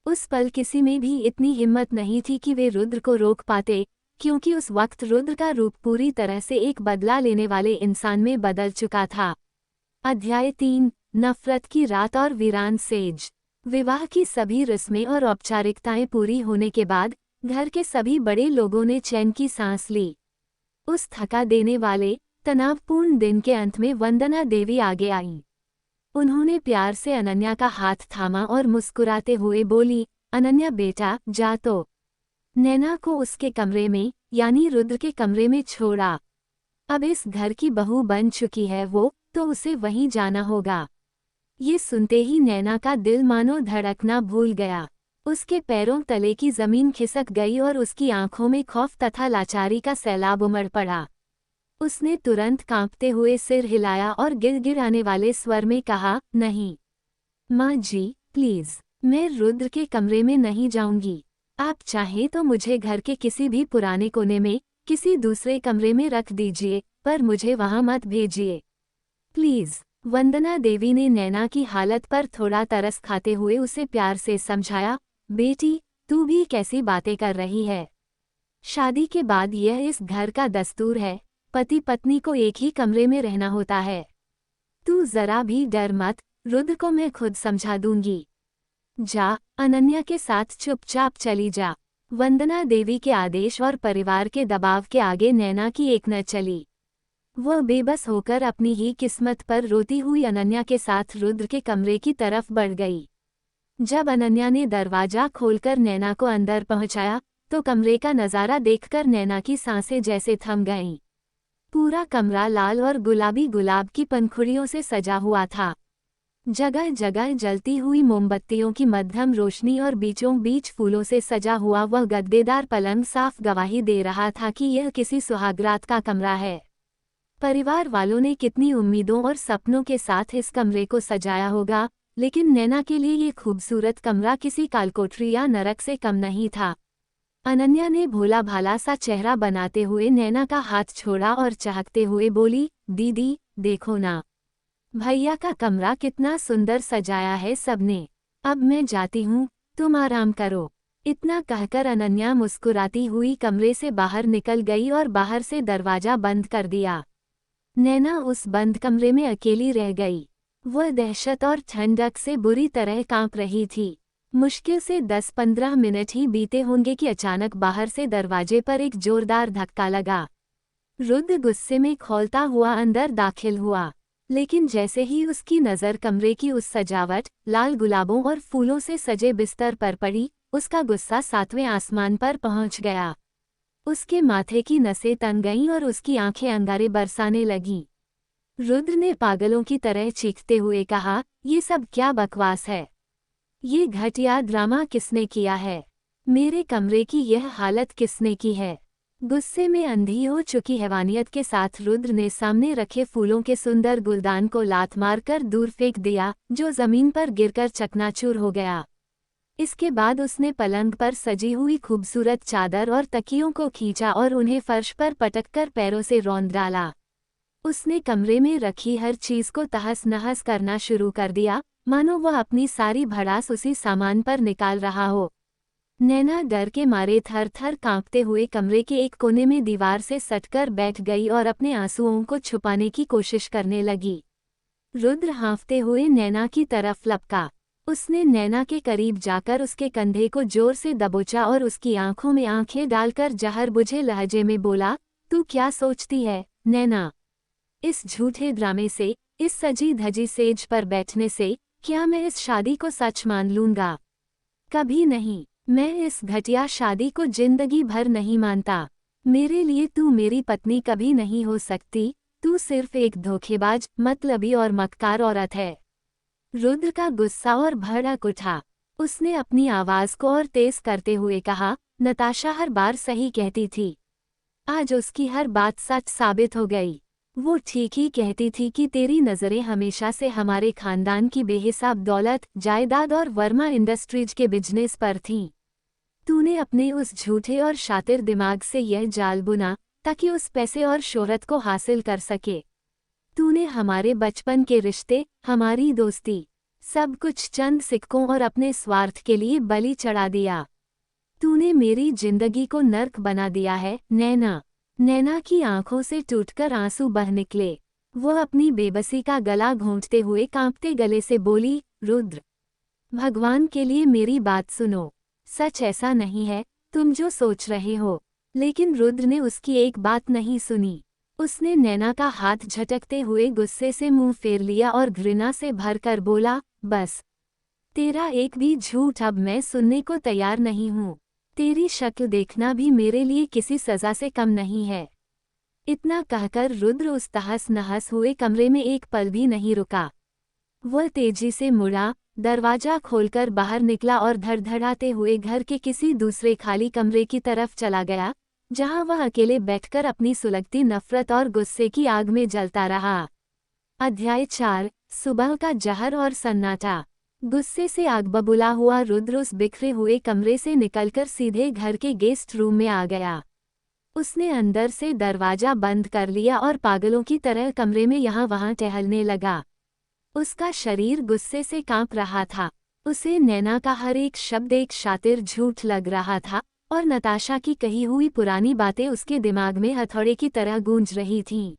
उस पल किसी में भी इतनी हिम्मत नहीं थी कि वे रुद्र को रोक पाते, क्योंकि उस वक्त रुद्र का रूप पूरी तरह से एक बदला लेने वाले इंसान में बदल चुका था। अध्याय 3, नफरत की रात और वीरान सेज। विवाह की सभी रस्में और औपचारिकताएं पूरी होने के बाद घर के सभी बड़े लोगों ने चैन की सांस ली। उस थका देने वाले, तनावपूर्ण दिन के अंत में वंदना देवी आगे आईं। उन्होंने प्यार से अनन्या का हाथ थामा और मुस्कुराते हुए बोली, अनन्या बेटा, जा तो। नैना को उसके कमरे में, यानी रुद्र के कमरे में छोड़ा। अब इस घर की बहू बन चुकी है वो, तो उसे वहीं जाना होगा। ये सुनते ही नैना का दिल मानो धड़कना भूल गया। उसके पैरों तले की जमीन खिसक गई और उसकी आंखों में खौफ तथा लाचारी का सैलाब उमड़ पड़ा। उसने तुरंत कांपते हुए सिर हिलाया और गिड़गिड़ाने वाले स्वर में कहा, नहीं माँ जी, प्लीज, मैं रुद्र के कमरे में नहीं जाऊंगी। आप चाहें तो मुझे घर के किसी भी पुराने कोने में, किसी दूसरे कमरे में रख दीजिए, पर मुझे वहां मत भेजिए प्लीज। वंदना देवी ने नैना की हालत पर थोड़ा तरस खाते हुए उसे प्यार से समझाया, बेटी, तू भी कैसी बातें कर रही है। शादी के बाद यह इस घर का दस्तूर है, पति पत्नी को एक ही कमरे में रहना होता है। तू जरा भी डर मत, रुद्र को मैं खुद समझा दूंगी। जा, अनन्या के साथ चुपचाप चली जा। वंदना देवी के आदेश और परिवार के दबाव के आगे नैना की एक न चली। वह बेबस होकर अपनी ही किस्मत पर रोती हुई अनन्या के साथ रुद्र के कमरे की तरफ बढ़ गई। जब अनन्या ने दरवाजा खोलकर नैना को अंदर पहुंचाया, तो कमरे का नज़ारा देखकर नैना की सांसें जैसे थम गईं। पूरा कमरा लाल और गुलाबी गुलाब की पंखुड़ियों से सजा हुआ था। जगह जगह जलती हुई मोमबत्तियों की मध्यम रोशनी और बीचों बीच फूलों से सजा हुआ वह गद्देदार पलंग साफ गवाही दे रहा था कि यह किसी सुहागरात का कमरा है। परिवार वालों ने कितनी उम्मीदों और सपनों के साथ इस कमरे को सजाया होगा, लेकिन नैना के लिए ये खूबसूरत कमरा किसी कालकोठरी या नरक से कम नहीं था। अनन्या ने भोला भाला सा चेहरा बनाते हुए नैना का हाथ छोड़ा और चहकते हुए बोली, दीदी देखो ना, भैया का कमरा कितना सुंदर सजाया है सबने। अब मैं जाती हूँ, तुम आराम करो। इतना कहकर अनन्या मुस्कुराती हुई कमरे से बाहर निकल गई और बाहर से दरवाजा बंद कर दिया। नैना उस बंद कमरे में अकेली रह गई। वह दहशत और ठंडक से बुरी तरह कांप रही थी। मुश्किल से 10-15 मिनट ही बीते होंगे कि अचानक बाहर से दरवाजे पर एक जोरदार धक्का लगा। रुद्र गुस्से में खौलता हुआ अंदर दाखिल हुआ, लेकिन जैसे ही उसकी नज़र कमरे की उस सजावट, लाल गुलाबों और फूलों से सजे बिस्तर पर पड़ी, उसका गुस्सा 7वें आसमान पर पहुंच गया। उसके माथे की नसें तन गईं और उसकी आंखें अंगारे बरसाने लगीं। रुद्र ने पागलों की तरह चीखते हुए कहा, ये सब क्या बकवास है? ये घटिया ड्रामा किसने किया है? मेरे कमरे की यह हालत किसने की है? गुस्से में अंधी हो चुकी हैवानियत के साथ रुद्र ने सामने रखे फूलों के सुंदर गुलदान को लात मारकर दूर फेंक दिया, जो जमीन पर गिरकर चकनाचूर हो गया। इसके बाद उसने पलंग पर सजी हुई खूबसूरत चादर और तकियों को खींचा और उन्हें फर्श पर पटककर पैरों से रौंद डाला। उसने कमरे में रखी हर चीज को तहस नहस करना शुरू कर दिया, मानो वह अपनी सारी भड़ास उसी सामान पर निकाल रहा हो। नैना डर के मारे थर थर कांपते हुए कमरे के एक कोने में दीवार से सटकर बैठ गई और अपने आंसुओं को छुपाने की कोशिश करने लगी। रुद्र हाँफते हुए नैना की तरफ लपका। उसने नैना के करीब जाकर उसके कंधे को जोर से दबोचा और उसकी आंखों में आंखें डालकर जहर बुझे लहजे में बोला, तू क्या सोचती है, नैना? इस झूठे ड्रामे से, इस सजी धजी सेज पर बैठने से क्या मैं इस शादी को सच मान लूंगा? कभी नहीं। मैं इस घटिया शादी को जिंदगी भर नहीं मानता। मेरे लिए तू मेरी पत्नी कभी नहीं हो सकती। तू सिर्फ एक धोखेबाज, मतलबी और मक्कार औरत है। रुद्र का गुस्सा और भड़क उठा। उसने अपनी आवाज को और तेज करते हुए कहा, नताशा हर बार सही कहती थी। आज उसकी हर बात सच साबित हो गई। वो ठीक ही कहती थी कि तेरी नज़रें हमेशा से हमारे खानदान की बेहिसाब दौलत, जायदाद और वर्मा इंडस्ट्रीज के बिजनेस पर थीं। तूने अपने उस झूठे और शातिर दिमाग से यह जाल बुना ताकि उस पैसे और शोहरत को हासिल कर सके। तूने हमारे बचपन के रिश्ते, हमारी दोस्ती, सब कुछ चंद सिक्कों और अपने स्वार्थ के लिए बलि चढ़ा दिया। तूने मेरी जिंदगी को नर्क बना दिया है, नैना। नैना की आंखों से टूटकर आंसू बह निकले। वो अपनी बेबसी का गला घोंटते हुए कांपते गले से बोली, रुद्र, भगवान के लिए मेरी बात सुनो। सच ऐसा नहीं है, तुम जो सोच रहे हो। लेकिन रुद्र ने उसकी एक बात नहीं सुनी। उसने नैना का हाथ झटकते हुए गुस्से से मुंह फेर लिया और घृणा से भरकर बोला, बस, तेरा एक भी झूठ अब मैं सुनने को तैयार नहीं हूँ। तेरी शक्ल देखना भी मेरे लिए किसी सजा से कम नहीं है। इतना कहकर रुद्र उस तहस नहस हुए कमरे में एक पल भी नहीं रुका। वह तेजी से मुड़ा, दरवाजा खोलकर बाहर निकला और धड़धड़ाते हुए घर के किसी दूसरे खाली कमरे की तरफ चला गया, जहां वह अकेले बैठकर अपनी सुलगती नफरत और गुस्से की आग में जलता रहा। अध्याय 4, सुबह का जहर और सन्नाटा। गुस्से से आग बबूला हुआ रुद्र उस बिखरे हुए कमरे से निकलकर सीधे घर के गेस्ट रूम में आ गया। उसने अंदर से दरवाजा बंद कर लिया और पागलों की तरह कमरे में यहाँ वहाँ टहलने लगा। उसका शरीर गुस्से से कांप रहा था। उसे नैना का हर एक शब्द एक शातिर झूठ लग रहा था और नताशा की कही हुई पुरानी बातें उसके दिमाग में हथौड़े की तरह गूंज रही थीं।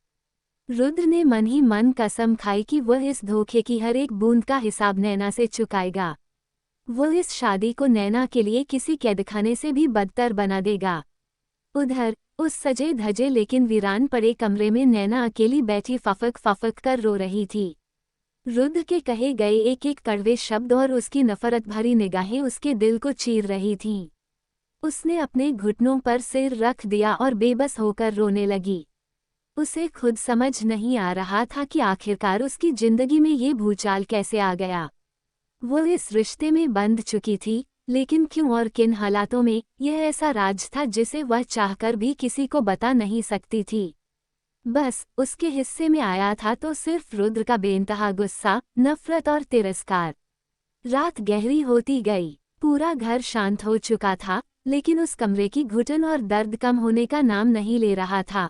रुद्र ने मन ही मन कसम खाई कि वह इस धोखे की हर एक बूंद का हिसाब नैना से चुकाएगा। वह इस शादी को नैना के लिए किसी कैदखाने से भी बदतर बना देगा। उधर उस सजे धजे लेकिन वीरान पड़े कमरे में नैना अकेली बैठी फफक फफक कर रो रही थी। रुद्र के कहे गए एक एक कड़वे शब्द और उसकी नफरत भरी निगाहें उसके दिल को चीर रही थीं। उसने अपने घुटनों पर सिर रख दिया और बेबस होकर रोने लगी। उसे खुद समझ नहीं आ रहा था कि आखिरकार उसकी जिंदगी में ये भूचाल कैसे आ गया। वो इस रिश्ते में बंध चुकी थी, लेकिन क्यों और किन हालातों में, यह ऐसा राज था जिसे वह चाहकर भी किसी को बता नहीं सकती थी। बस उसके हिस्से में आया था तो सिर्फ रुद्र का बेइंतहा गुस्सा, नफरत और तिरस्कार। रात गहरी होती गई। पूरा घर शांत हो चुका था, लेकिन उस कमरे की घुटन और दर्द कम होने का नाम नहीं ले रहा था।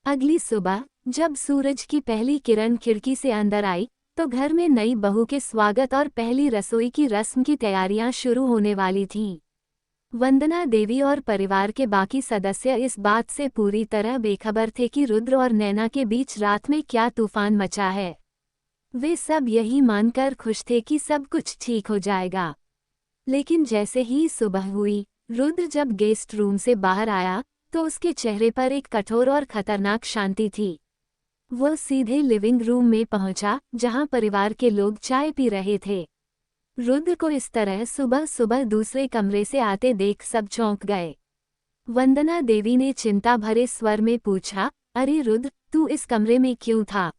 अगली सुबह जब सूरज की पहली किरण खिड़की से अंदर आई, तो घर में नई बहू के स्वागत और पहली रसोई की रस्म की तैयारियां शुरू होने वाली थीं। वंदना देवी और परिवार के बाकी सदस्य इस बात से पूरी तरह बेखबर थे कि रुद्र और नैना के बीच रात में क्या तूफान मचा है। वे सब यही मानकर खुश थे कि सब कुछ ठीक हो जाएगा। लेकिन जैसे ही सुबह हुई, रुद्र जब गेस्ट रूम से बाहर आया, तो उसके चेहरे पर एक कठोर और खतरनाक शांति थी। वह सीधे लिविंग रूम में पहुंचा, जहां परिवार के लोग चाय पी रहे थे। रुद्र को इस तरह सुबह सुबह दूसरे कमरे से आते देख सब चौंक गए। वंदना देवी ने चिंता भरे स्वर में पूछा, अरे रुद्र, तू इस कमरे में क्यों था?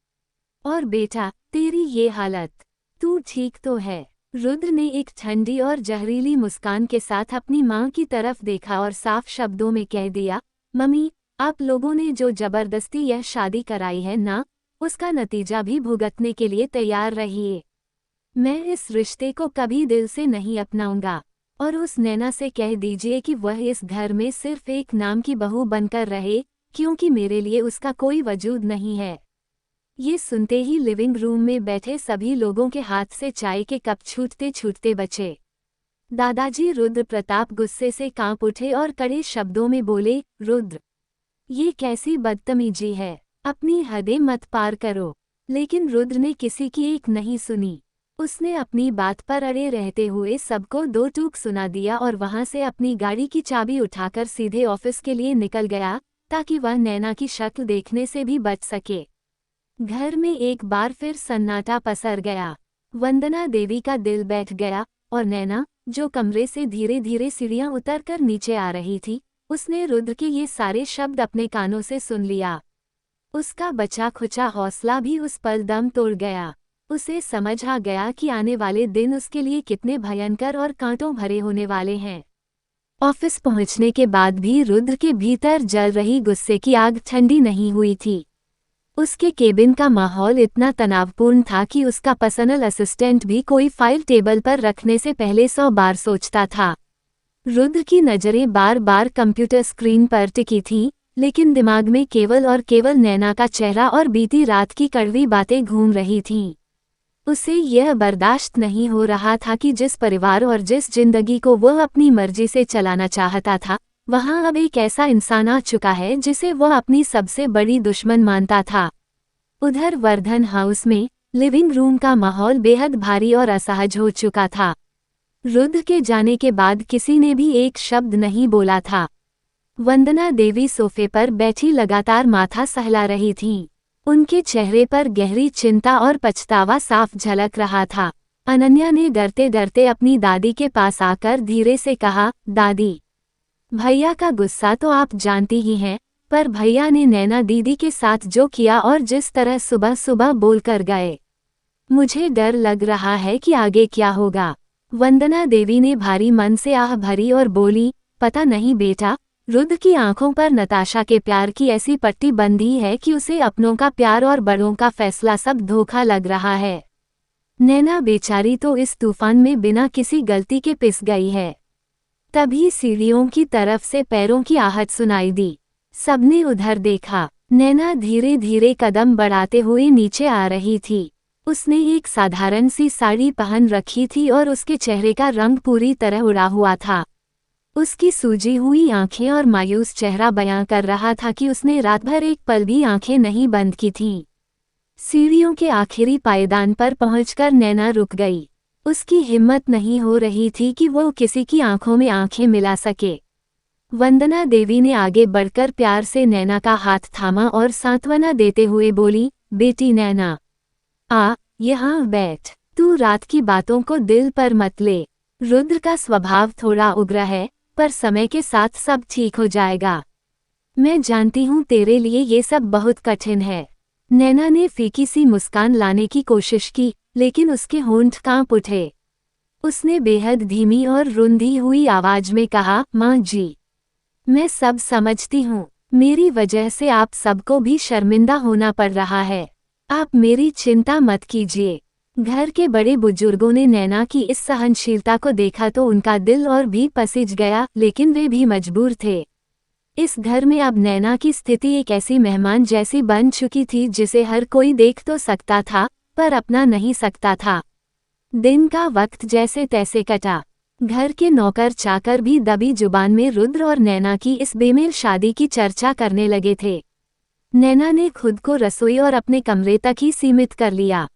और बेटा, तेरी ये हालत, तू ठीक तो है? रुद्र ने एक ठंडी और जहरीली मुस्कान के साथ अपनी मां की तरफ देखा और साफ शब्दों में कह दिया, मम्मी, आप लोगों ने जो जबरदस्ती यह शादी कराई है ना, उसका नतीजा भी भुगतने के लिए तैयार रहिए। मैं इस रिश्ते को कभी दिल से नहीं अपनाऊंगा, और उस नैना से कह दीजिए कि वह इस घर में सिर्फ एक नाम की बहू बनकर रहे, क्योंकि मेरे लिए उसका कोई वजूद नहीं है। ये सुनते ही लिविंग रूम में बैठे सभी लोगों के हाथ से चाय के कप छूटते छूटते बचे। दादाजी रुद्र प्रताप गुस्से से कांप उठे और कड़े शब्दों में बोले, रुद्र, ये कैसी बदतमीजी है? अपनी हदें मत पार करो। लेकिन रुद्र ने किसी की एक नहीं सुनी। उसने अपनी बात पर अड़े रहते हुए सबको दो टूक सुना दिया और वहां से अपनी गाड़ी की चाबी उठाकर सीधे ऑफिस के लिए निकल गया, ताकि वह नैना की शक्ल देखने से भी बच सके। घर में एक बार फिर सन्नाटा पसर गया। वंदना देवी का दिल बैठ गया, और नैना, जो कमरे से धीरे धीरे सीढ़ियां उतरकर नीचे आ रही थी, उसने रुद्र के ये सारे शब्द अपने कानों से सुन लिया। उसका बचा खुचा हौसला भी उस पल दम तोड़ गया। उसे समझ आ गया कि आने वाले दिन उसके लिए कितने भयंकर और कांटों भरे होने वाले हैं। ऑफिस पहुंचने के बाद भी रुद्र के भीतर जल रही गुस्से की आग ठंडी नहीं हुई थी। उसके केबिन का माहौल इतना तनावपूर्ण था कि उसका पर्सनल असिस्टेंट भी कोई फाइल टेबल पर रखने से पहले 100 बार सोचता था। रुद्र की नज़रें बार बार कंप्यूटर स्क्रीन पर टिकी थीं, लेकिन दिमाग में केवल और केवल नैना का चेहरा और बीती रात की कड़वी बातें घूम रही थीं। उसे यह बर्दाश्त नहीं हो रहा था कि जिस परिवार और जिस जिंदगी को वह अपनी मर्जी से चलाना चाहता था, वहां अब एक ऐसा इंसान आ चुका है जिसे वह अपनी सबसे बड़ी दुश्मन मानता था। उधर वर्धन हाउस में लिविंग रूम का माहौल बेहद भारी और असहज हो चुका था। रुद्र के जाने के बाद किसी ने भी एक शब्द नहीं बोला था। वंदना देवी सोफे पर बैठी लगातार माथा सहला रही थीं। उनके चेहरे पर गहरी चिंता और पछतावा साफ झलक रहा था। अनन्या ने डरते डरते अपनी दादी के पास आकर धीरे से कहा, दादी, भैया का गुस्सा तो आप जानती ही हैं, पर भैया ने नैना दीदी के साथ जो किया और जिस तरह सुबह सुबह बोल कर गए, मुझे डर लग रहा है कि आगे क्या होगा। वंदना देवी ने भारी मन से आह भरी और बोली, पता नहीं बेटा, रुद्र की आंखों पर नताशा के प्यार की ऐसी पट्टी बंधी है कि उसे अपनों का प्यार और बड़ों का फैसला सब धोखा लग रहा है। नैना बेचारी तो इस तूफान में बिना किसी गलती के पिस गई है। तभी सीढ़ियों की तरफ से पैरों की आहट सुनाई दी। सबने उधर देखा। नैना धीरे धीरे कदम बढ़ाते हुए नीचे आ रही थी। उसने एक साधारण सी साड़ी पहन रखी थी और उसके चेहरे का रंग पूरी तरह उड़ा हुआ था। उसकी सूजी हुई आंखें और मायूस चेहरा बयां कर रहा था कि उसने रात भर एक पल भी आंखें नहीं बंद की थीं। सीढ़ियों के आखिरी पायदान पर पहुंचकर नैना रुक गई। उसकी हिम्मत नहीं हो रही थी कि वो किसी की आंखों में आंखें मिला सके। वंदना देवी ने आगे बढ़कर प्यार से नैना का हाथ थामा और सांत्वना देते हुए बोली, बेटी नैना, आ, यहाँ बैठ। तू रात की बातों को दिल पर मत ले। रुद्र का स्वभाव थोड़ा उग्र है, पर समय के साथ सब ठीक हो जाएगा। मैं जानती हूँ तेरे लिए ये सब बहुत कठिन है। नैना ने फीकी सी मुस्कान लाने की कोशिश की, लेकिन उसके होंठ कांप उठे। उसने बेहद धीमी और रुंधी हुई आवाज में कहा, माँ जी, मैं सब समझती हूँ। मेरी वजह से आप सबको भी शर्मिंदा होना पड़ रहा है। आप मेरी चिंता मत कीजिए। घर के बड़े बुजुर्गों ने नैना की इस सहनशीलता को देखा तो उनका दिल और भी पसीज गया, लेकिन वे भी मजबूर थे। इस घर में अब नैना की स्थिति एक ऐसी मेहमान जैसी बन चुकी थी जिसे हर कोई देख तो सकता था, पर अपना नहीं सकता था। दिन का वक्त जैसे तैसे कटा। घर के नौकर चाकर भी दबी जुबान में रुद्र और नैना की इस बेमेल शादी की चर्चा करने लगे थे। नैना ने खुद को रसोई और अपने कमरे तक ही सीमित कर लिया।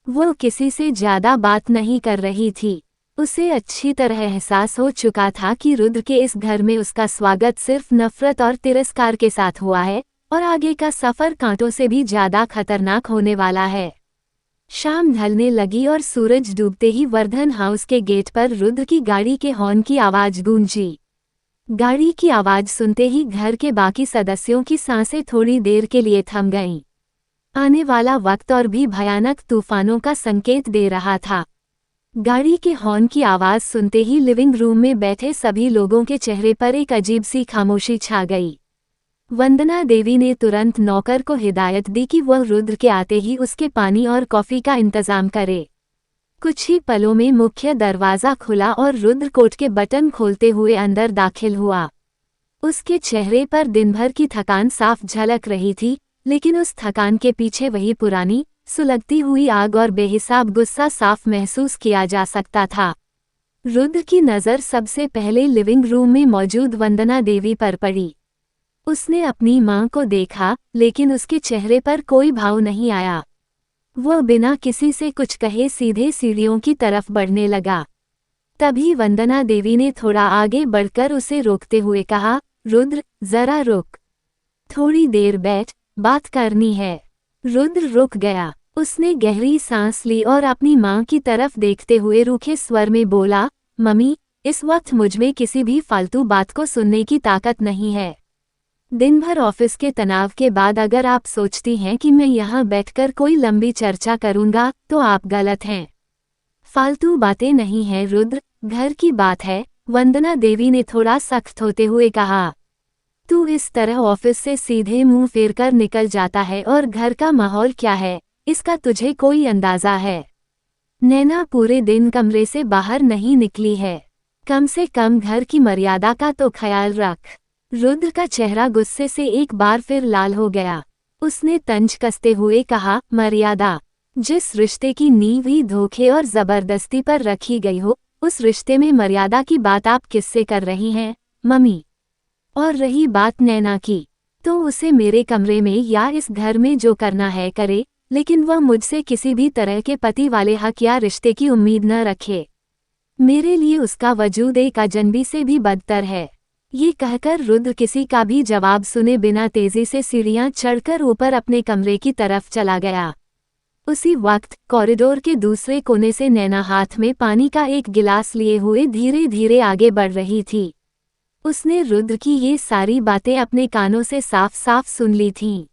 वो किसी से ज्यादा बात नहीं कर रही थी। उसे अच्छी तरह एहसास हो चुका था कि रुद्र के इस घर में उसका स्वागत सिर्फ नफरत और तिरस्कार के साथ हुआ है, और आगे का सफर कांटों से भी ज्यादा खतरनाक होने वाला है। शाम ढलने लगी और सूरज डूबते ही वर्धन हाउस के गेट पर रुद्र की गाड़ी के हॉर्न की आवाज गूंजी। गाड़ी की आवाज सुनते ही घर के बाकी सदस्यों की सांसें थोड़ी देर के लिए थम गईं। आने वाला वक्त और भी भयानक तूफानों का संकेत दे रहा था। गाड़ी के हॉर्न की आवाज सुनते ही लिविंग रूम में बैठे सभी लोगों के चेहरे पर एक अजीब सी खामोशी छा गई। वंदना देवी ने तुरंत नौकर को हिदायत दी कि वह रुद्र के आते ही उसके पानी और कॉफी का इंतजाम करे। कुछ ही पलों में मुख्य दरवाजा खुला और रुद्र कोट के बटन खोलते हुए अंदर दाखिल हुआ। उसके चेहरे पर दिन भर की थकान साफ झलक रही थी, लेकिन उस थकान के पीछे वही पुरानी सुलगती हुई आग और बेहिसाब गुस्सा साफ महसूस किया जा सकता था। रुद्र की नज़र सबसे पहले लिविंग रूम में मौजूद वंदना देवी पर पड़ी। उसने अपनी मां को देखा, लेकिन उसके चेहरे पर कोई भाव नहीं आया। वह बिना किसी से कुछ कहे सीधे सीढ़ियों की तरफ बढ़ने लगा। तभी वंदना देवी ने थोड़ा आगे बढ़कर उसे रोकते हुए कहा, रुद्र, जरा रुक। थोड़ी देर बैठ, बात करनी है। रुद्र रुक गया। उसने गहरी सांस ली और अपनी मां की तरफ देखते हुए रूखे स्वर में बोला, मम्मी, इस वक्त मुझमें किसी भी फालतू बात को सुनने की ताकत नहीं है। दिन भर ऑफिस के तनाव के बाद अगर आप सोचती हैं कि मैं यहाँ बैठकर कोई लंबी चर्चा करूँगा, तो आप गलत हैं। फालतू बातें नहीं हैं रुद्र, घर की बात है, वंदना देवी ने थोड़ा सख्त होते हुए कहा। तू इस तरह ऑफिस से सीधे मुंह फेरकर निकल जाता है और घर का माहौल क्या है, इसका तुझे कोई अंदाजा है? नैना पूरे दिन कमरे से बाहर नहीं निकली है। कम से कम घर की मर्यादा का तो ख्याल रख। रुद्र का चेहरा गुस्से से एक बार फिर लाल हो गया। उसने तंज कसते हुए कहा, मर्यादा? जिस रिश्ते की नींव ही धोखे और जबरदस्ती पर रखी गई हो, उस रिश्ते में मर्यादा की बात आप किससे कर रही हैं, मम्मी? और रही बात नैना की, तो उसे मेरे कमरे में या इस घर में जो करना है करे, लेकिन वह मुझसे किसी भी तरह के पति वाले हक या रिश्ते की उम्मीद न रखे। मेरे लिए उसका वजूद एक अजनबी से भी बदतर है। ये कहकर रुद्र किसी का भी जवाब सुने बिना तेजी से सीढ़ियां चढ़कर ऊपर अपने कमरे की तरफ चला गया। उसी वक्त कॉरिडोर के दूसरे कोने से नैना हाथ में पानी का एक गिलास लिए हुए धीरे धीरे आगे बढ़ रही थी। उसने रुद्र की ये सारी बातें अपने कानों से साफ साफ सुन ली थीं।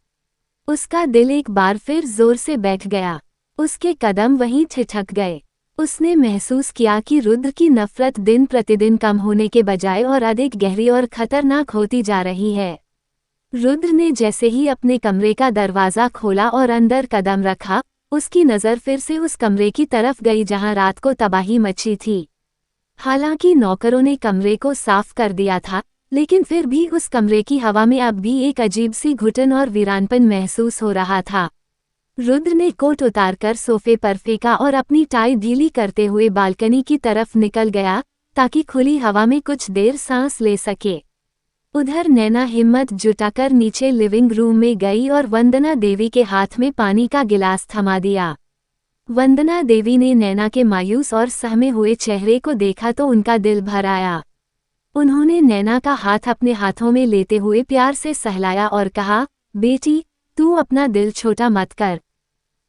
उसका दिल एक बार फिर जोर से बैठ गया। उसके कदम वहीं ठिठक गए। उसने महसूस किया कि रुद्र की नफरत दिन प्रतिदिन कम होने के बजाय और अधिक गहरी और खतरनाक होती जा रही है। रुद्र ने जैसे ही अपने कमरे का दरवाज़ा खोला और अंदर कदम रखा, उसकी नज़र फिर से उस कमरे की तरफ गई जहां रात को तबाही मची थी। हालांकि नौकरों ने कमरे को साफ कर दिया था, लेकिन फिर भी उस कमरे की हवा में अब भी एक अजीब सी घुटन और वीरानपन महसूस हो रहा था। रुद्र ने कोट उतारकर सोफे पर फेंका और अपनी टाई ढीली करते हुए बालकनी की तरफ निकल गया, ताकि खुली हवा में कुछ देर सांस ले सके। उधर नैना हिम्मत जुटाकर नीचे लिविंग रूम में गई और वंदना देवी के हाथ में पानी का गिलास थमा दिया। वंदना देवी ने नैना के मायूस और सहमे हुए चेहरे को देखा तो उनका दिल भर आया। उन्होंने नैना का हाथ अपने हाथों में लेते हुए प्यार से सहलाया और कहा, बेटी, तू अपना दिल छोटा मत कर।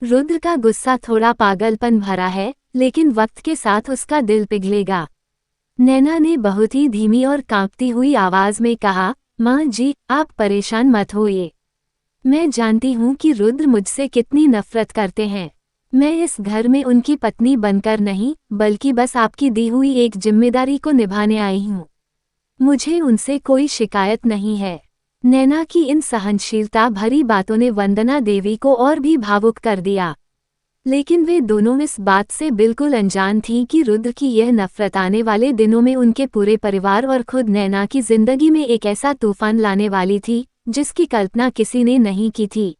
रुद्र का गुस्सा थोड़ा पागलपन भरा है, लेकिन वक्त के साथ उसका दिल पिघलेगा। नैना ने बहुत ही धीमी और कांपती हुई आवाज में कहा, माँ जी, आप परेशान मत होइए। मैं जानती हूँ कि रुद्र मुझसे कितनी नफरत करते हैं। मैं इस घर में उनकी पत्नी बनकर नहीं, बल्कि बस आपकी दी हुई एक जिम्मेदारी को निभाने आई हूँ। मुझे उनसे कोई शिकायत नहीं है। नैना की इन सहनशीलता भरी बातों ने वंदना देवी को और भी भावुक कर दिया। लेकिन वे दोनों इस बात से बिल्कुल अनजान थीं कि रुद्र की यह नफरत आने वाले दिनों में उनके पूरे परिवार और खुद नैना की जिंदगी में एक ऐसा तूफान लाने वाली थी जिसकी कल्पना किसी ने नहीं की थी।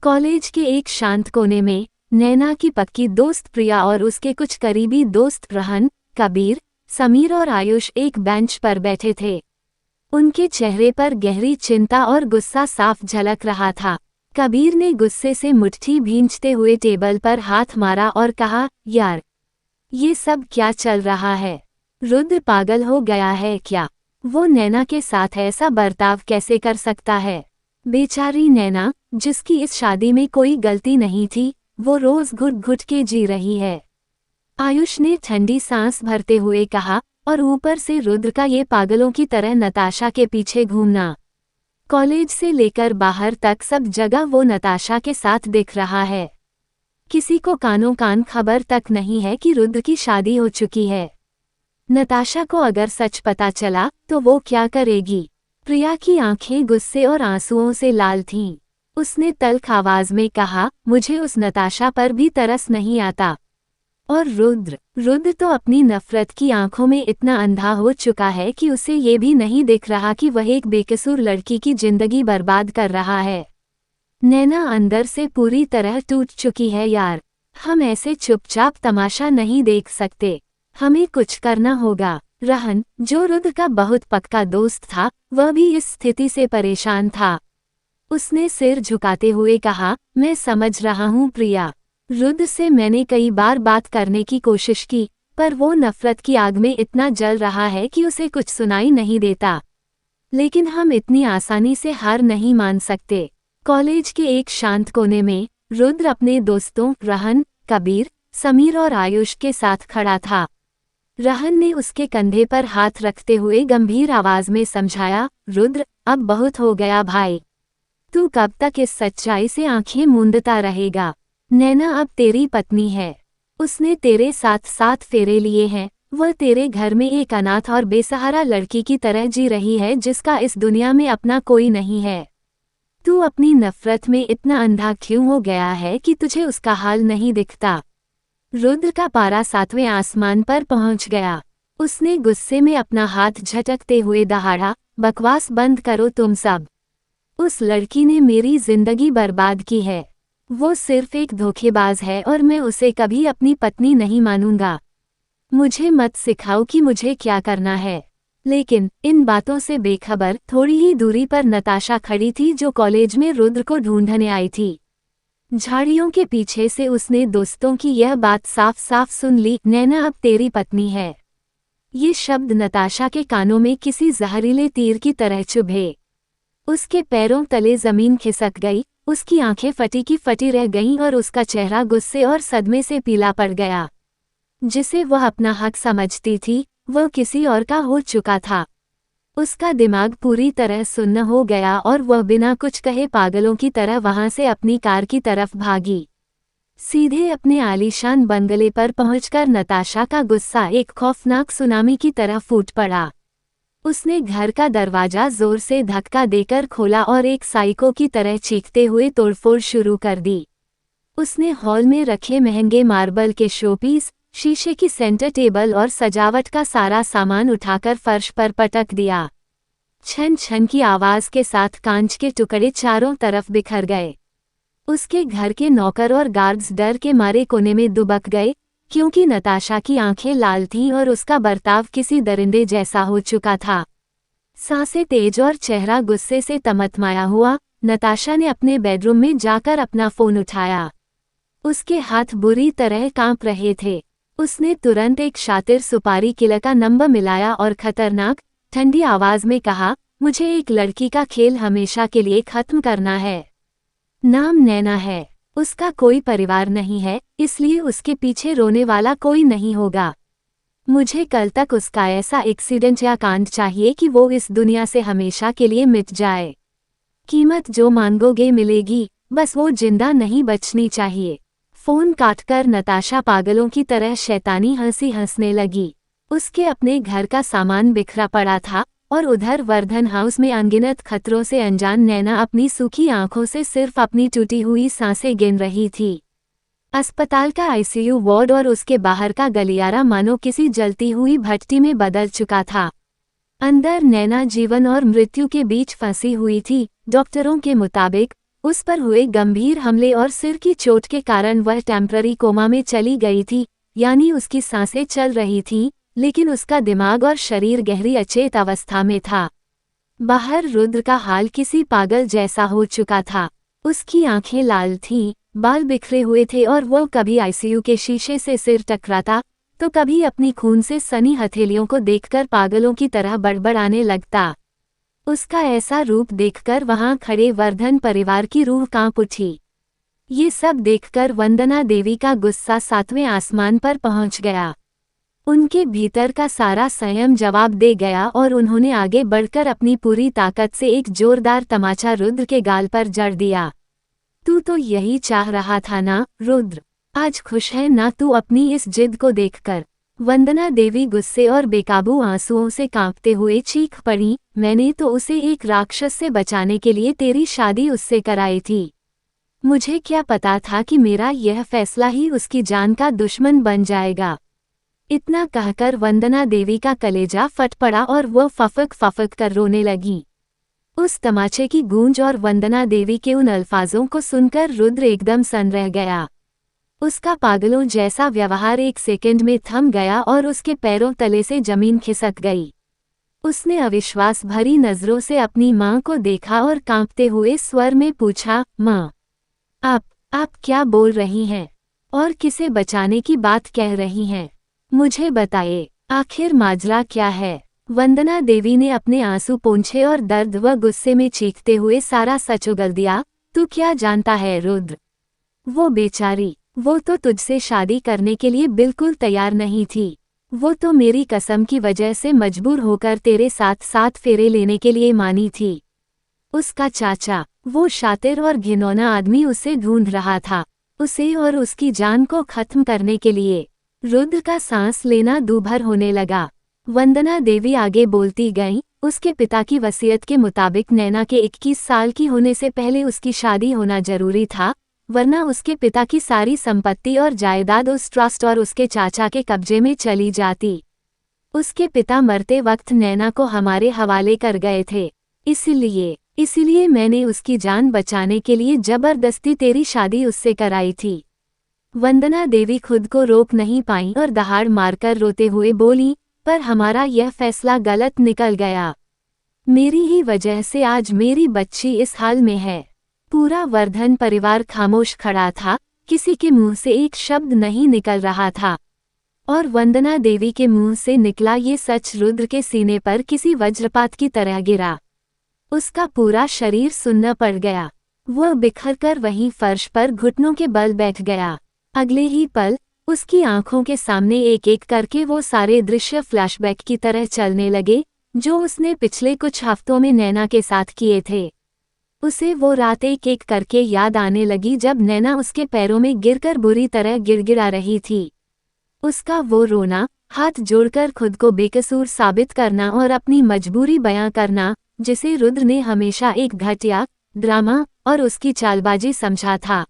कॉलेज के एक शांत कोने में नैना की पक्की दोस्त प्रिया और उसके कुछ करीबी दोस्त रहन, कबीर, समीर और आयुष एक बेंच पर बैठे थे। उनके चेहरे पर गहरी चिंता और गुस्सा साफ झलक रहा था। कबीर ने गुस्से से मुट्ठी भींचते हुए टेबल पर हाथ मारा और कहा, यार, ये सब क्या चल रहा है? रुद्र पागल हो गया है क्या? वो नैना के साथ ऐसा बर्ताव कैसे कर सकता है? बेचारी नैना, जिसकी इस शादी में कोई गलती नहीं थी, वो रोज घुट घुट के जी रही है। आयुष ने ठंडी सांस भरते हुए कहा, और ऊपर से रुद्र का ये पागलों की तरह नताशा के पीछे घूमना। कॉलेज से लेकर बाहर तक सब जगह वो नताशा के साथ दिख रहा है। किसी को कानों कान खबर तक नहीं है कि रुद्र की शादी हो चुकी है। नताशा को अगर सच पता चला तो वो क्या करेगी? प्रिया की आंखें गुस्से और आंसुओं से लाल थीं। उसने तल्ख आवाज में कहा, मुझे उस नताशा पर भी तरस नहीं आता। और रुद्र तो अपनी नफरत की आंखों में इतना अंधा हो चुका है कि उसे ये भी नहीं दिख रहा कि वह एक बेकसूर लड़की की जिंदगी बर्बाद कर रहा है। नैना अंदर से पूरी तरह टूट चुकी है यार। हम ऐसे चुपचाप तमाशा नहीं देख सकते, हमें कुछ करना होगा। रहन, जो रुद्र का बहुत पक्का दोस्त था, वह भी इस स्थिति से परेशान था। उसने सिर झुकाते हुए कहा, मैं समझ रहा हूँ प्रिया। रुद्र से मैंने कई बार बात करने की कोशिश की, पर वो नफरत की आग में इतना जल रहा है कि उसे कुछ सुनाई नहीं देता। लेकिन हम इतनी आसानी से हार नहीं मान सकते। कॉलेज के एक शांत कोने में रुद्र अपने दोस्तों रहन, कबीर, समीर और आयुष के साथ खड़ा था। रहन ने उसके कंधे पर हाथ रखते हुए गंभीर आवाज में समझाया, रुद्र, अब बहुत हो गया भाई। तू कब तक इस सच्चाई से आंखें मूंदता रहेगा? नैना अब तेरी पत्नी है। उसने तेरे साथ 7 फेरे लिए हैं। वह तेरे घर में एक अनाथ और बेसहारा लड़की की तरह जी रही है जिसका इस दुनिया में अपना कोई नहीं है। तू अपनी नफरत में इतना अंधा क्यों हो गया है कि तुझे उसका हाल नहीं दिखता? रुद्र का पारा 7वें आसमान पर पहुंच गया। उसने गुस्से में अपना हाथ झटकते हुए दहाड़ा, बकवास बंद करो तुम सब। उस लड़की ने मेरी जिंदगी बर्बाद की है। वो सिर्फ एक धोखेबाज है और मैं उसे कभी अपनी पत्नी नहीं मानूंगा। मुझे मत सिखाओ कि मुझे क्या करना है। लेकिन इन बातों से बेखबर थोड़ी ही दूरी पर नताशा खड़ी थी जो कॉलेज में रुद्र को ढूंढने आई थी। झाड़ियों के पीछे से उसने दोस्तों की यह बात साफ साफ सुन ली, नैना अब तेरी पत्नी है। ये शब्द नताशा के कानों में किसी जहरीले तीर की तरह चुभे। उसके पैरों तले जमीन खिसक गई, उसकी आंखें फटी की फटी रह गईं और उसका चेहरा गुस्से और सदमे से पीला पड़ गया। जिसे वह अपना हक समझती थी, वह किसी और का हो चुका था। उसका दिमाग पूरी तरह सुन्न हो गया और वह बिना कुछ कहे पागलों की तरह वहां से अपनी कार की तरफ भागी। सीधे अपने आलीशान बंगले पर पहुंचकर नताशा का गुस्सा एक खौफनाक सुनामी की तरह फूट पड़ा। उसने घर का दरवाजा जोर से धक्का देकर खोला और एक साइको की तरह चीखते हुए तोड़फोड़ शुरू कर दी। उसने हॉल में रखे महंगे मार्बल के शोपीस, शीशे की सेंटर टेबल और सजावट का सारा सामान उठाकर फर्श पर पटक दिया। छन छन की आवाज के साथ कांच के टुकड़े चारों तरफ बिखर गए। उसके घर के नौकर और गार्ड्स डर के मारे कोने में दुबक गए, क्योंकि नताशा की आंखें लाल थीं और उसका बर्ताव किसी दरिंदे जैसा हो चुका था। सांसें तेज और चेहरा गुस्से से तमतमाया हुआ, नताशा ने अपने बेडरूम में जाकर अपना फोन उठाया। उसके हाथ बुरी तरह कांप रहे थे। उसने तुरंत एक शातिर सुपारी किलर का नंबर मिलाया और खतरनाक, ठंडी आवाज में कहा, मुझे एक लड़की का खेल हमेशा के लिए खत्म करना है। नाम नैना है। उसका कोई परिवार नहीं है, इसलिए उसके पीछे रोने वाला कोई नहीं होगा। मुझे कल तक उसका ऐसा एक्सीडेंट या कांड चाहिए कि वो इस दुनिया से हमेशा के लिए मिट जाए। कीमत जो मांगोगे मिलेगी, बस वो जिंदा नहीं बचनी चाहिए। फोन काटकर नताशा पागलों की तरह शैतानी हंसी हंसने लगी। उसके अपने घर का सामान बिखरा पड़ा था और उधर वर्धन हाउस में अनगिनत खतरों से अनजान नैना अपनी सूखी आंखों से सिर्फ अपनी टूटी हुई सांसें गिन रही थी। अस्पताल का आईसीयू वार्ड और उसके बाहर का गलियारा मानो किसी जलती हुई भट्टी में बदल चुका था। अंदर नैना जीवन और मृत्यु के बीच फंसी हुई थी। डॉक्टरों के मुताबिक उस पर हुए गंभीर हमले और सिर की चोट के कारण वह टेम्पररी कोमा में चली गई थी, यानी उसकी सांसें चल रही थीं, लेकिन उसका दिमाग और शरीर गहरी अचेत अवस्था में था। बाहर रुद्र का हाल किसी पागल जैसा हो चुका था। उसकी आंखें लाल थीं, बाल बिखरे हुए थे और वो कभी आईसीयू के शीशे से सिर टकराता तो कभी अपनी खून से सनी हथेलियों को देखकर पागलों की तरह बड़बड़ाने लगता। उसका ऐसा रूप देखकर वहां खड़े वर्धन परिवार की रूह कांप उठी। ये सब देखकर वंदना देवी का गुस्सा 7वें आसमान पर पहुंच गया। उनके भीतर का सारा संयम जवाब दे गया और उन्होंने आगे बढ़कर अपनी पूरी ताकत से एक जोरदार तमाचा रुद्र के गाल पर जड़ दिया। तू तो यही चाह रहा था ना रुद्र, आज खुश है ना तू अपनी इस जिद को देखकर? वंदना देवी गुस्से और बेकाबू आंसुओं से कांपते हुए चीख पड़ी, मैंने तो उसे एक राक्षस से बचाने के लिए तेरी शादी उससे कराई थी। मुझे क्या पता था कि मेरा यह फैसला ही उसकी जान का दुश्मन बन जाएगा। इतना कहकर वंदना देवी का कलेजा फट पड़ा और वह फफक कर रोने लगी। उस तमाचे की गूंज और वंदना देवी के उन अल्फाजों को सुनकर रुद्र एकदम सन रह गया। उसका पागलों जैसा व्यवहार एक सेकंड में थम गया और उसके पैरों तले से जमीन खिसक गई। उसने अविश्वास भरी नजरों से अपनी मां को देखा और कांपते हुए स्वर में पूछा, मां, आप क्या बोल रही हैं? और किसे बचाने की बात कह रही हैं? मुझे बताइए, आखिर माजरा क्या है? वंदना देवी ने अपने आंसू पोंछे और दर्द व गुस्से में चीखते हुए सारा सच उगल दिया। तू क्या जानता है रुद्र? वो बेचारी, वो तो तुझसे शादी करने के लिए बिल्कुल तैयार नहीं थी। वो तो मेरी कसम की वजह से मजबूर होकर तेरे साथ 7 फेरे लेने के लिए मानी थी। उसका चाचा, वो शातिर और घिनौना आदमी उसे ढूंढ रहा था, उसे और उसकी जान को खत्म करने के लिए। रुद्र का सांस लेना दूभर होने लगा। वंदना देवी आगे बोलती गईं, उसके पिता की वसीयत के मुताबिक नैना के 21 साल की होने से पहले उसकी शादी होना जरूरी था, वरना उसके पिता की सारी संपत्ति और जायदाद उस ट्रस्ट और उसके चाचा के कब्जे में चली जाती। उसके पिता मरते वक्त नैना को हमारे हवाले कर गए थे, इसलिए मैंने उसकी जान बचाने के लिए जबरदस्ती तेरी शादी उससे कराई थी। वंदना देवी खुद को रोक नहीं पाई और दहाड़ मारकर रोते हुए बोली, पर हमारा यह फैसला गलत निकल गया। मेरी ही वजह से आज मेरी बच्ची इस हाल में है। पूरा वर्धन परिवार खामोश खड़ा था, किसी के मुंह से एक शब्द नहीं निकल रहा था। और वंदना देवी के मुंह से निकला ये सच रुद्र के सीने पर किसी वज्रपात की तरह गिरा। उसका पूरा शरीर सुन्न पड़ गया। वह बिखरकर वहीं फर्श पर घुटनों के बल बैठ गया। अगले ही पल उसकी आंखों के सामने एक एक करके वो सारे दृश्य फ्लैशबैक की तरह चलने लगे, जो उसने पिछले कुछ हफ्तों में नैना के साथ किए थे। उसे वो रात एक एक करके याद आने लगी जब नैना उसके पैरों में गिरकर बुरी तरह गिड़गिड़ा रही थी। उसका वो रोना, हाथ जोड़कर खुद को बेकसूर साबित करना और अपनी मजबूरी बयां करना, जिसे रुद्र ने हमेशा एक घटिया, ड्रामा और उसकी चालबाजी समझा था।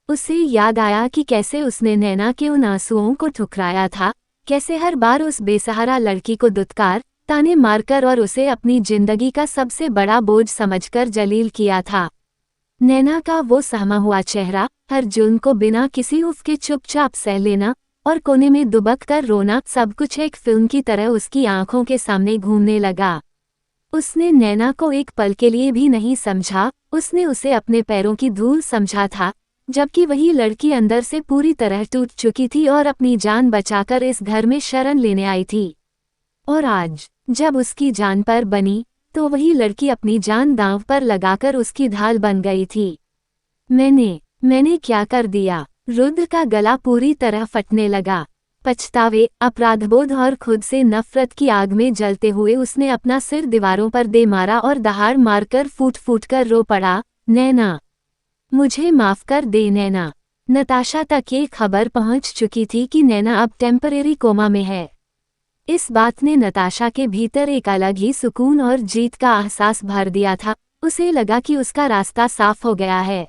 उसे याद आया कि कैसे उसने नैना के उन आंसुओं को ठुकराया था, कैसे हर बार उस बेसहारा लड़की को दुत्कार, ताने मारकर और उसे अपनी जिंदगी का सबसे बड़ा बोझ समझकर जलील किया था। नैना का वो सहमा हुआ चेहरा, हर जुल्म को बिना किसी उफ के चुपचाप सह लेना और कोने में दुबक कर रोना, सब कुछ एक फिल्म की तरह उसकी आंखों के सामने घूमने लगा। उसने नैना को एक पल के लिए भी नहीं समझा, उसने उसे अपने पैरों की धूल समझा था, जबकि वही लड़की अंदर से पूरी तरह टूट चुकी थी और अपनी जान बचाकर इस घर में शरण लेने आई थी। और आज जब उसकी जान पर बनी, तो वही लड़की अपनी जान दांव पर लगाकर उसकी ढाल बन गई थी। मैंने क्या कर दिया? रुद्र का गला पूरी तरह फटने लगा। पछतावे, अपराधबोध और खुद से नफरत की आग में जलते हुए उसने अपना सिर दीवारों पर दे मारा और दहाड़ मारकर फूट फूट कर रो पड़ा, नैना, मुझे माफ कर दे नैना। नताशा तक ये खबर पहुंच चुकी थी कि नैना अब टेम्परेरी कोमा में है। इस बात ने नताशा के भीतर एक अलग ही सुकून और जीत का एहसास भर दिया था। उसे लगा कि उसका रास्ता साफ हो गया है।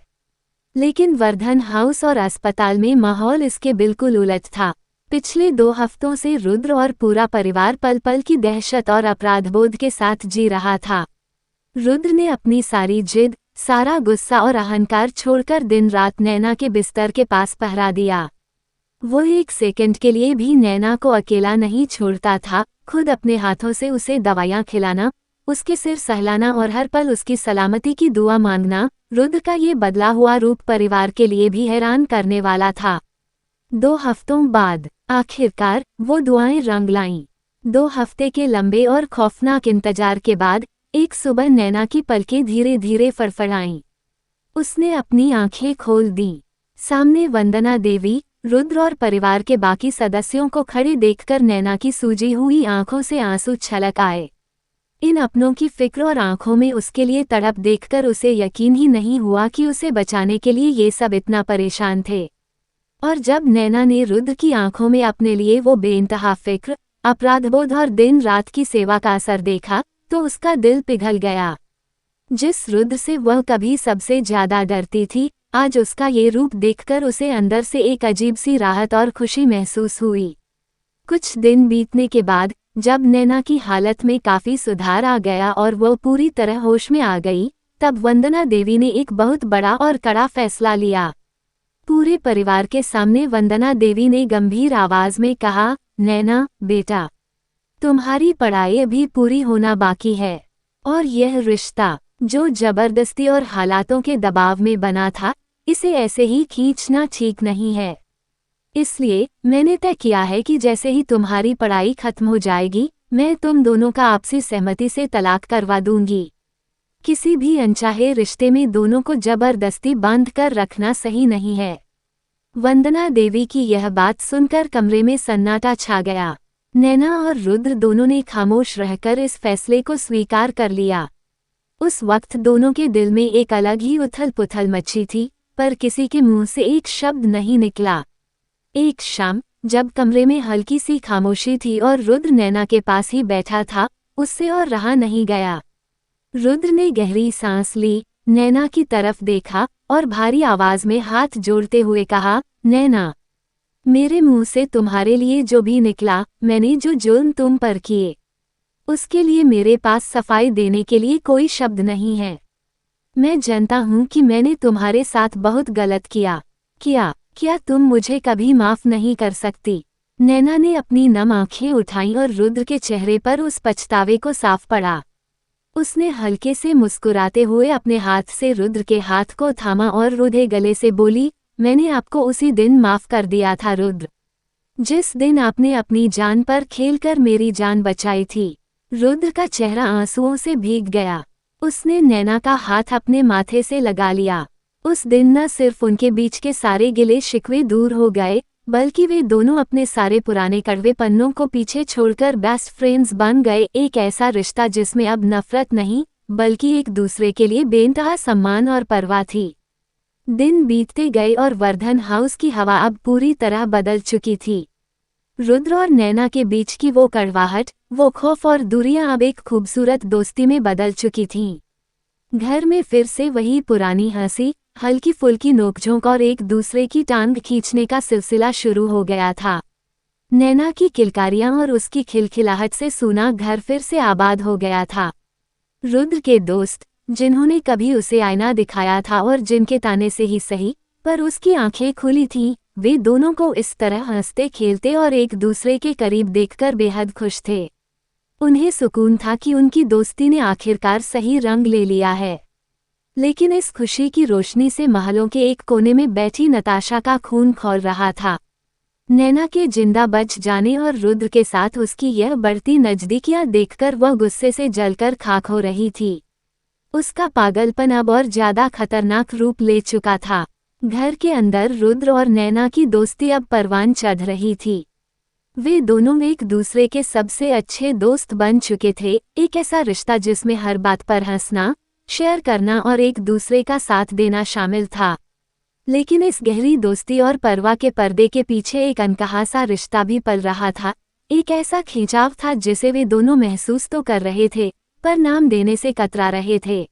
लेकिन वर्धन हाउस और अस्पताल में माहौल इसके बिल्कुल उलट था। पिछले 2 हफ्तों से रुद्र और पूरा परिवार पल पल की दहशत और अपराधबोध के साथ जी रहा था। रुद्र ने अपनी सारी जिद, सारा गुस्सा और अहंकार छोड़कर दिन रात नैना के बिस्तर के पास पहरा दिया। वो एक सेकंड के लिए भी नैना को अकेला नहीं छोड़ता था, खुद अपने हाथों से उसे दवाइयाँ खिलाना, उसके सिर सहलाना और हर पल उसकी सलामती की दुआ मांगना। रुद्र का ये बदला हुआ रूप परिवार के लिए भी हैरान करने वाला था। 2 हफ्तों बाद आखिरकार वो दुआएं रंग लाईं। 2 हफ्ते के लंबे और खौफनाक इंतजार के बाद एक सुबह नैना की पलकें धीरे धीरे फड़फड़ाईं। उसने अपनी आंखें खोल दीं। सामने वंदना देवी, रुद्र और परिवार के बाकी सदस्यों को खड़े देखकर नैना की सूजी हुई आंखों से आंसू छलक आए। इन अपनों की फिक्र और आंखों में उसके लिए तड़प देखकर उसे यकीन ही नहीं हुआ कि उसे बचाने के लिए ये सब इतना परेशान थे। और जब नैना ने रुद्र की आंखों में अपने लिए वो बेइंतहा फिक्र, अपराधबोध और दिन रात की सेवा का असर देखा, तो उसका दिल पिघल गया। जिस रुद्र से वह कभी सबसे ज्यादा डरती थी, आज उसका ये रूप देखकर उसे अंदर से एक अजीब सी राहत और खुशी महसूस हुई। कुछ दिन बीतने के बाद जब नैना की हालत में काफी सुधार आ गया और वह पूरी तरह होश में आ गई, तब वंदना देवी ने एक बहुत बड़ा और कड़ा फैसला लिया। पूरे परिवार के सामने वंदना देवी ने गंभीर आवाज में कहा, नैना बेटा, तुम्हारी पढ़ाई अभी पूरी होना बाकी है, और यह रिश्ता जो जबरदस्ती और हालातों के दबाव में बना था, इसे ऐसे ही खींचना ठीक नहीं है। इसलिए मैंने तय किया है कि जैसे ही तुम्हारी पढ़ाई खत्म हो जाएगी, मैं तुम दोनों का आपसी सहमति से तलाक करवा दूंगी। किसी भी अनचाहे रिश्ते में दोनों को जबरदस्ती बांध कर रखना सही नहीं है। वंदना देवी की यह बात सुनकर कमरे में सन्नाटा छा गया। नैना और रुद्र दोनों ने खामोश रहकर इस फैसले को स्वीकार कर लिया। उस वक्त दोनों के दिल में एक अलग ही उथल पुथल मची थी, पर किसी के मुंह से एक शब्द नहीं निकला। एक शाम जब कमरे में हल्की सी खामोशी थी और रुद्र नैना के पास ही बैठा था, उससे और रहा नहीं गया। रुद्र ने गहरी सांस ली, नैना की तरफ देखा और भारी आवाज में हाथ जोड़ते हुए कहा, नैना, मेरे मुंह से तुम्हारे लिए जो भी निकला, मैंने जो जुल्म तुम पर किए, उसके लिए मेरे पास सफाई देने के लिए कोई शब्द नहीं है। मैं जानता हूं कि मैंने तुम्हारे साथ बहुत गलत किया। क्या तुम मुझे कभी माफ नहीं कर सकती? नैना ने अपनी नम आंखें उठाईं और रुद्र के चेहरे पर उस पछतावे को साफ पड़ा। उसने हल्के से मुस्कुराते हुए अपने हाथ से रुद्र के हाथ को थामा और रुधे गले से बोली, मैंने आपको उसी दिन माफ कर दिया था रुद्र, जिस दिन आपने अपनी जान पर खेलकर मेरी जान बचाई थी। रुद्र का चेहरा आंसुओं से भीग गया। उसने नैना का हाथ अपने माथे से लगा लिया। उस दिन न सिर्फ उनके बीच के सारे गिले शिकवे दूर हो गए, बल्कि वे दोनों अपने सारे पुराने कड़वे पन्नों को पीछे छोड़कर बेस्ट फ्रेंड्स बन गए। एक ऐसा रिश्ता जिसमें अब नफरत नहीं, बल्कि एक दूसरे के लिए बेइंतहा सम्मान और परवाह थी। दिन बीतते गए और वर्धन हाउस की हवा अब पूरी तरह बदल चुकी थी। रुद्र और नैना के बीच की वो कड़वाहट, वो खौफ और दूरियां अब एक खूबसूरत दोस्ती में बदल चुकी थीं। घर में फिर से वही पुरानी हंसी, हल्की फुल्की नोकझोंक और एक दूसरे की टांग खींचने का सिलसिला शुरू हो गया था। नैना की किलकारियां और उसकी खिलखिलाहट से सूना घर फिर से आबाद हो गया था। रुद्र के दोस्त, जिन्होंने कभी उसे आईना दिखाया था और जिनके ताने से ही सही, पर उसकी आंखें खुली थीं, वे दोनों को इस तरह हंसते खेलते और एक दूसरे के करीब देखकर बेहद खुश थे। उन्हें सुकून था कि उनकी दोस्ती ने आखिरकार सही रंग ले लिया है। लेकिन इस खुशी की रोशनी से महलों के एक कोने में बैठी नताशा का खून खौल रहा था। नैना के जिंदा बच जाने और रुद्र के साथ उसकी यह बढ़ती नजदीकियां देखकर वह गुस्से से जलकर खाक हो रही थी। उसका पागलपन अब और ज्यादा खतरनाक रूप ले चुका था। घर के अंदर रुद्र और नैना की दोस्ती अब परवान चढ़ रही थी। वे दोनों एक दूसरे के सबसे अच्छे दोस्त बन चुके थे, एक ऐसा रिश्ता जिसमें हर बात पर हंसना, शेयर करना और एक दूसरे का साथ देना शामिल था। लेकिन इस गहरी दोस्ती और परवाह के पर्दे के पीछे एक अनकहा सा रिश्ता भी पल रहा था। एक ऐसा खिंचाव था जिसे वे दोनों महसूस तो कर रहे थे, पर नाम देने से कतरा रहे थे।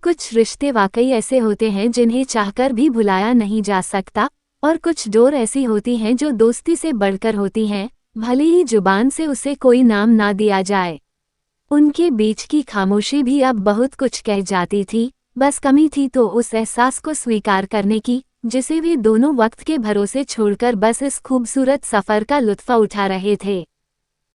कुछ रिश्ते वाकई ऐसे होते हैं जिन्हें चाहकर भी भुलाया नहीं जा सकता, और कुछ डोर ऐसी होती हैं जो दोस्ती से बढ़कर होती हैं, भले ही जुबान से उसे कोई नाम ना दिया जाए। उनके बीच की खामोशी भी अब बहुत कुछ कह जाती थी, बस कमी थी तो उस एहसास को स्वीकार करने की, जिसे वे दोनों वक्त के भरोसे छोड़कर बस इस खूबसूरत सफ़र का लुत्फ़ उठा रहे थे।